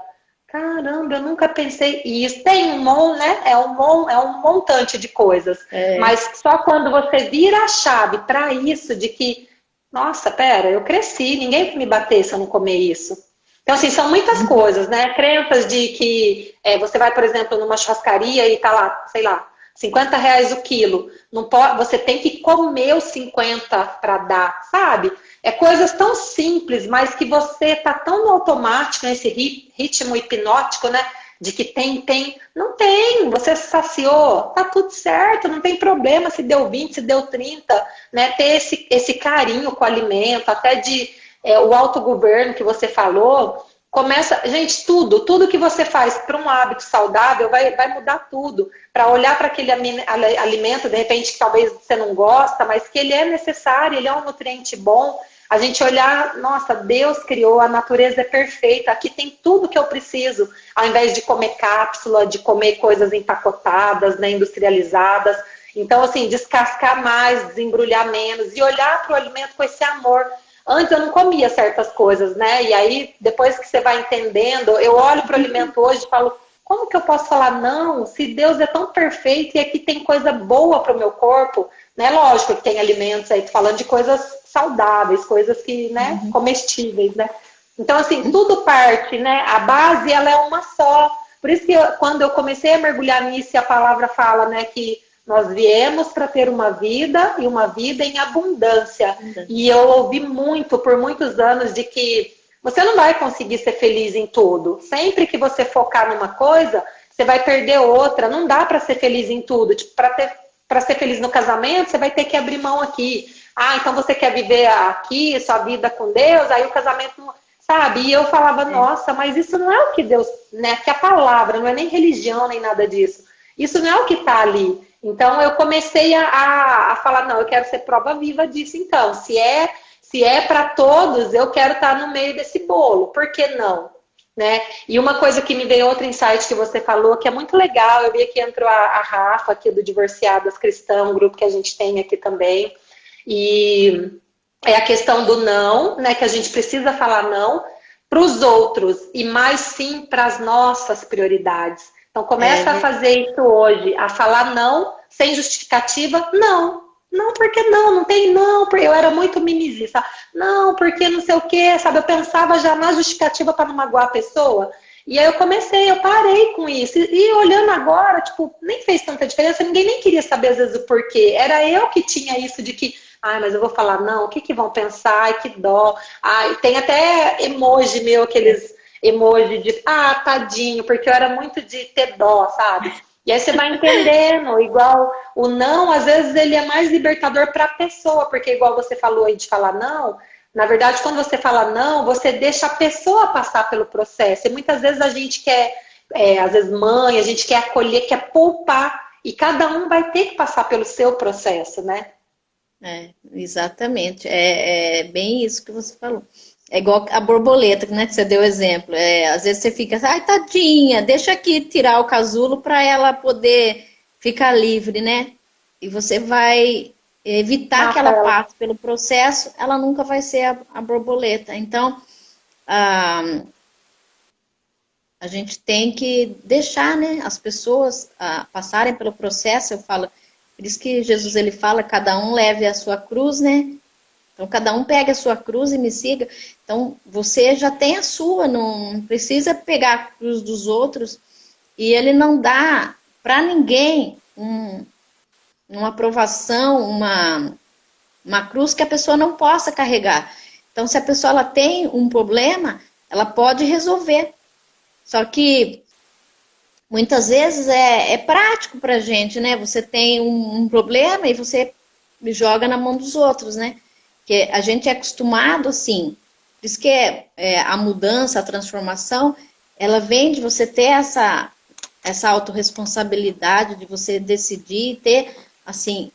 Caramba, eu nunca pensei isso. Tem né? É um montante de coisas. Mas só quando você vira a chave para isso, de que, nossa, pera, eu cresci, ninguém vai me bater se eu não comer isso. Então, assim, são muitas coisas, né? Crenças de que você vai, por exemplo, numa churrascaria e tá lá, sei lá, R$ 50 o quilo. Não pode, você tem que comer os 50 para dar, sabe? É coisas tão simples, mas que você tá tão no automático, nesse ritmo hipnótico, né? De que tem. Não tem, você se saciou, tá tudo certo, não tem problema se deu 20, se deu 30, né? Ter esse carinho com o alimento, até o autogoverno que você falou. Começa, gente, tudo que você faz para um hábito saudável vai mudar tudo. Para olhar para aquele alimento, de repente, que talvez você não gosta, mas que ele é necessário, ele é um nutriente bom. A gente olhar, nossa, Deus criou, a natureza é perfeita, aqui tem tudo que eu preciso, ao invés de comer cápsula, de comer coisas empacotadas, né, industrializadas. Então, assim, descascar mais, desembrulhar menos e olhar para o alimento com esse amor. Antes eu não comia certas coisas, né? E aí, depois que você vai entendendo, eu olho para o alimento hoje e falo, como que eu posso falar não, se Deus é tão perfeito e aqui tem coisa boa para o meu corpo, né? Lógico que tem alimentos aí, falando de coisas saudáveis, coisas que, né, comestíveis, né? Então, assim, tudo parte, né? A base, ela é uma só. Por isso que quando eu comecei a mergulhar nisso, e a palavra fala, né, que nós viemos para ter uma vida e uma vida em abundância. E eu ouvi muito, por muitos anos, de que você não vai conseguir ser feliz em tudo. Sempre que você focar numa coisa, você vai perder outra. Não dá para ser feliz em tudo. Tipo, para ser feliz no casamento, você vai ter que abrir mão aqui. Ah, então você quer viver aqui, sua vida com Deus, aí o casamento não... Sabe? E eu falava, nossa, mas isso não é o que Deus... né? Que a palavra, não é nem religião, nem nada disso. Isso não é o que está ali. Então eu comecei a falar, não, eu quero ser prova viva disso então. Se é para todos, eu quero estar no meio desse bolo. Por que não? Né? E uma coisa que me veio, outro insight que você falou, que é muito legal, eu vi que entrou a Rafa aqui do Divorciadas Cristão, um grupo que a gente tem aqui também. E é a questão do não, né? Que a gente precisa falar não para os outros e mais sim para as nossas prioridades. Então começa a fazer isso hoje, a falar não, sem justificativa, não. Não, porque não, não tem não, porque eu era muito mimizista. Não, porque não sei o que, sabe? Eu pensava já na justificativa para não magoar a pessoa. E aí eu parei com isso. E olhando agora, tipo, nem fez tanta diferença, ninguém nem queria saber às vezes o porquê. Era eu que tinha isso de que, mas eu vou falar não, o que vão pensar? Ai, que dó. Ai, tem até emoji meu, aqueles emoji de, tadinho, porque eu era muito de ter dó, sabe? E aí você vai entendendo, igual o não, às vezes ele é mais libertador para a pessoa, porque igual você falou aí de falar não, na verdade quando você fala não, você deixa a pessoa passar pelo processo. E muitas vezes a gente quer, às vezes mãe, a gente quer acolher, quer poupar, e cada um vai ter que passar pelo seu processo, né? Exatamente, é bem isso que você falou. É igual a borboleta, né, que você deu exemplo. Às vezes você fica, ai, tadinha, deixa aqui tirar o casulo para ela poder ficar livre, né? E você vai evitar que ela passe pelo processo, ela nunca vai ser a borboleta. Então, a gente tem que deixar, né, as pessoas passarem pelo processo. Eu falo, por isso que Jesus ele fala, cada um leve a sua cruz, né? Então, cada um pega a sua cruz e me siga. Então, você já tem a sua, não precisa pegar a cruz dos outros. E ele não dá para ninguém uma aprovação, uma cruz que a pessoa não possa carregar. Então, se a pessoa ela tem um problema, ela pode resolver. Só que, muitas vezes, é prático para a gente, né? Você tem um problema e você joga na mão dos outros, né? Que a gente é acostumado assim, por isso que a mudança, a transformação, ela vem de você ter essa autorresponsabilidade, de você decidir ter, assim,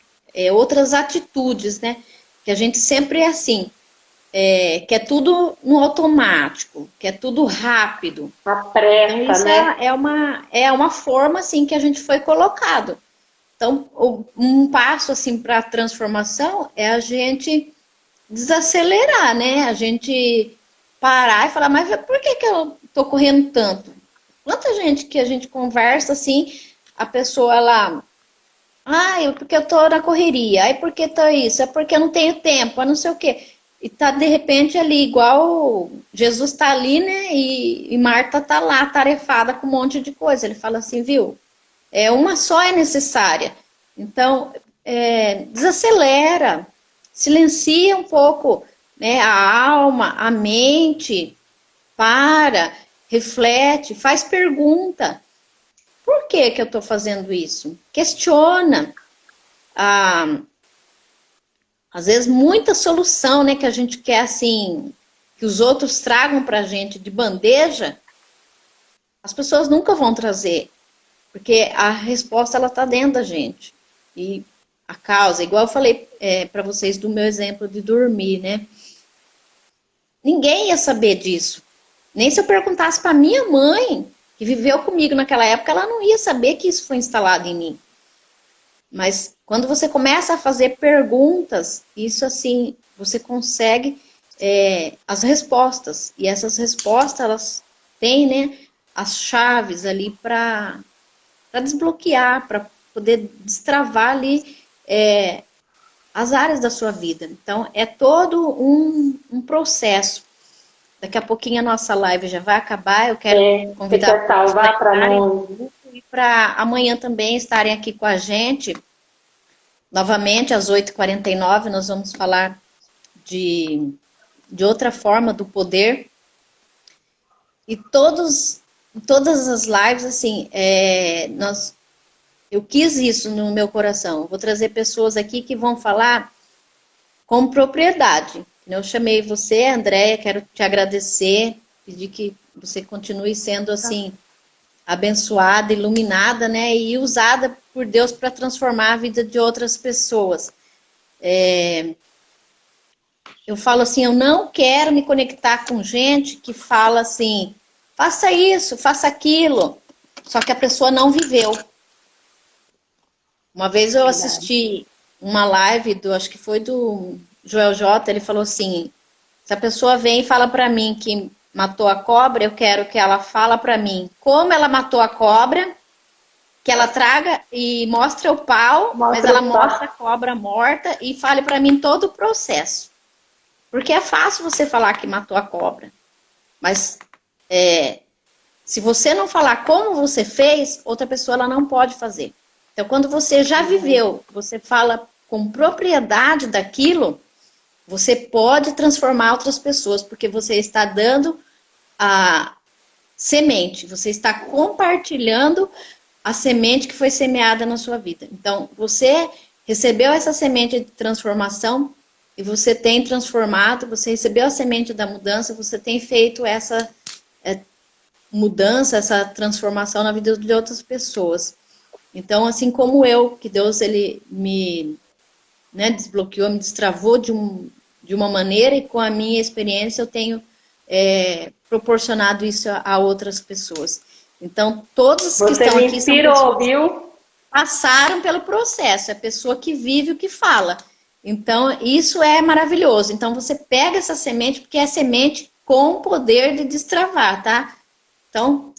outras atitudes, né? Que a gente sempre é assim, quer tudo no automático, quer tudo rápido. A pressa, então, isso né? É uma forma, assim, que a gente foi colocado. Então, um passo, assim, para a transformação é a gente desacelerar, né? A gente parar e falar, mas por que eu tô correndo tanto? Quanta gente que a gente conversa assim, a pessoa ela, porque eu tô na correria, porque tô isso, é porque eu não tenho tempo, não sei o quê. E tá de repente ali, igual Jesus tá ali, né? E Marta tá lá, tarefada com um monte de coisa. Ele fala assim, viu? Uma só é necessária. Então, desacelera, silencia um pouco, né, a alma, a mente, para, reflete, faz pergunta. Por que que eu estou fazendo isso? Questiona. Às vezes, muita solução, né, que a gente quer, assim, que os outros tragam para a gente de bandeja, as pessoas nunca vão trazer. Porque a resposta, ela está dentro da gente. E a causa, igual eu falei para vocês do meu exemplo de dormir, né? Ninguém ia saber disso. Nem se eu perguntasse para minha mãe, que viveu comigo naquela época, ela não ia saber que isso foi instalado em mim. Mas quando você começa a fazer perguntas, isso assim, você consegue as respostas. E essas respostas, elas têm, né, as chaves ali para desbloquear, para poder destravar ali as áreas da sua vida. Então, é todo um processo. Daqui a pouquinho a nossa live já vai acabar. Eu quero convidar salvar para nós e para amanhã também estarem aqui com a gente. Novamente, às 8h49, nós vamos falar de outra forma do poder. E todas as lives, assim, eu quis isso no meu coração. Vou trazer pessoas aqui que vão falar com propriedade. Eu chamei você, Andréia, quero te agradecer, pedir que você continue sendo assim, abençoada, iluminada, né? E usada por Deus para transformar a vida de outras pessoas. Eu falo assim, eu não quero me conectar com gente que fala assim, faça isso, faça aquilo, só que a pessoa não viveu. Uma vez eu assisti uma live, acho que foi do Joel J, ele falou assim, se a pessoa vem e fala para mim que matou a cobra, eu quero que ela fala para mim como ela matou a cobra, que ela traga e mostre o pau, mas ela mostra a cobra morta e fale para mim todo o processo. Porque é fácil você falar que matou a cobra, mas se você não falar como você fez, outra pessoa ela não pode fazer. Então, quando você já viveu, você fala com propriedade daquilo, você pode transformar outras pessoas, porque você está dando a semente, você está compartilhando a semente que foi semeada na sua vida. Então, você recebeu essa semente de transformação e você tem transformado, você recebeu a semente da mudança, você tem feito essa mudança, essa transformação na vida de outras pessoas. Então, assim como eu, que Deus ele me desbloqueou, me destravou de uma maneira e com a minha experiência eu tenho proporcionado isso a outras pessoas. Então, todos que estão aqui são pessoas que passaram pelo processo, é a pessoa que vive o que fala. Então, isso é maravilhoso. Então, você pega essa semente, porque é semente com poder de destravar, tá? Então,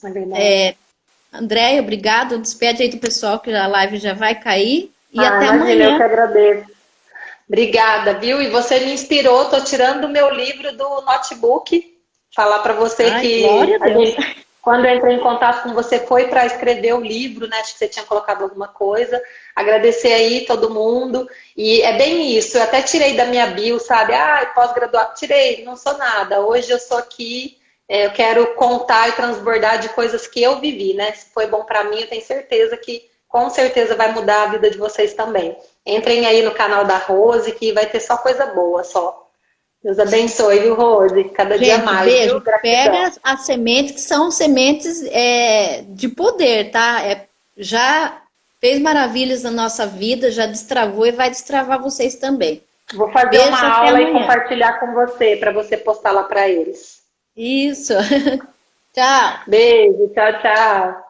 Andréia, obrigado. Despede aí do pessoal que a live já vai cair. E até amanhã. Eu que agradeço. Obrigada, viu? E você me inspirou. Estou tirando o meu livro do notebook. Falar para você que quando eu entrei em contato com você foi para escrever o livro, né? Acho que você tinha colocado alguma coisa. Agradecer aí todo mundo. E é bem isso. Eu até tirei da minha bio, sabe? Pós-graduado. Tirei, não sou nada. Hoje eu sou aqui. Eu quero contar e transbordar de coisas que eu vivi, né? Se foi bom para mim, eu tenho certeza que com certeza vai mudar a vida de vocês também. Entrem aí no canal da Rose, que vai ter só coisa boa, só. Deus abençoe, viu, Rose? Cada dia mais. Beijo. Pega as sementes, que são sementes de poder, tá? Já fez maravilhas na nossa vida, já destravou e vai destravar vocês também. Vou fazer uma aula e compartilhar com você, para você postar lá para eles. Isso. Tchau. Beijo, tchau, tchau.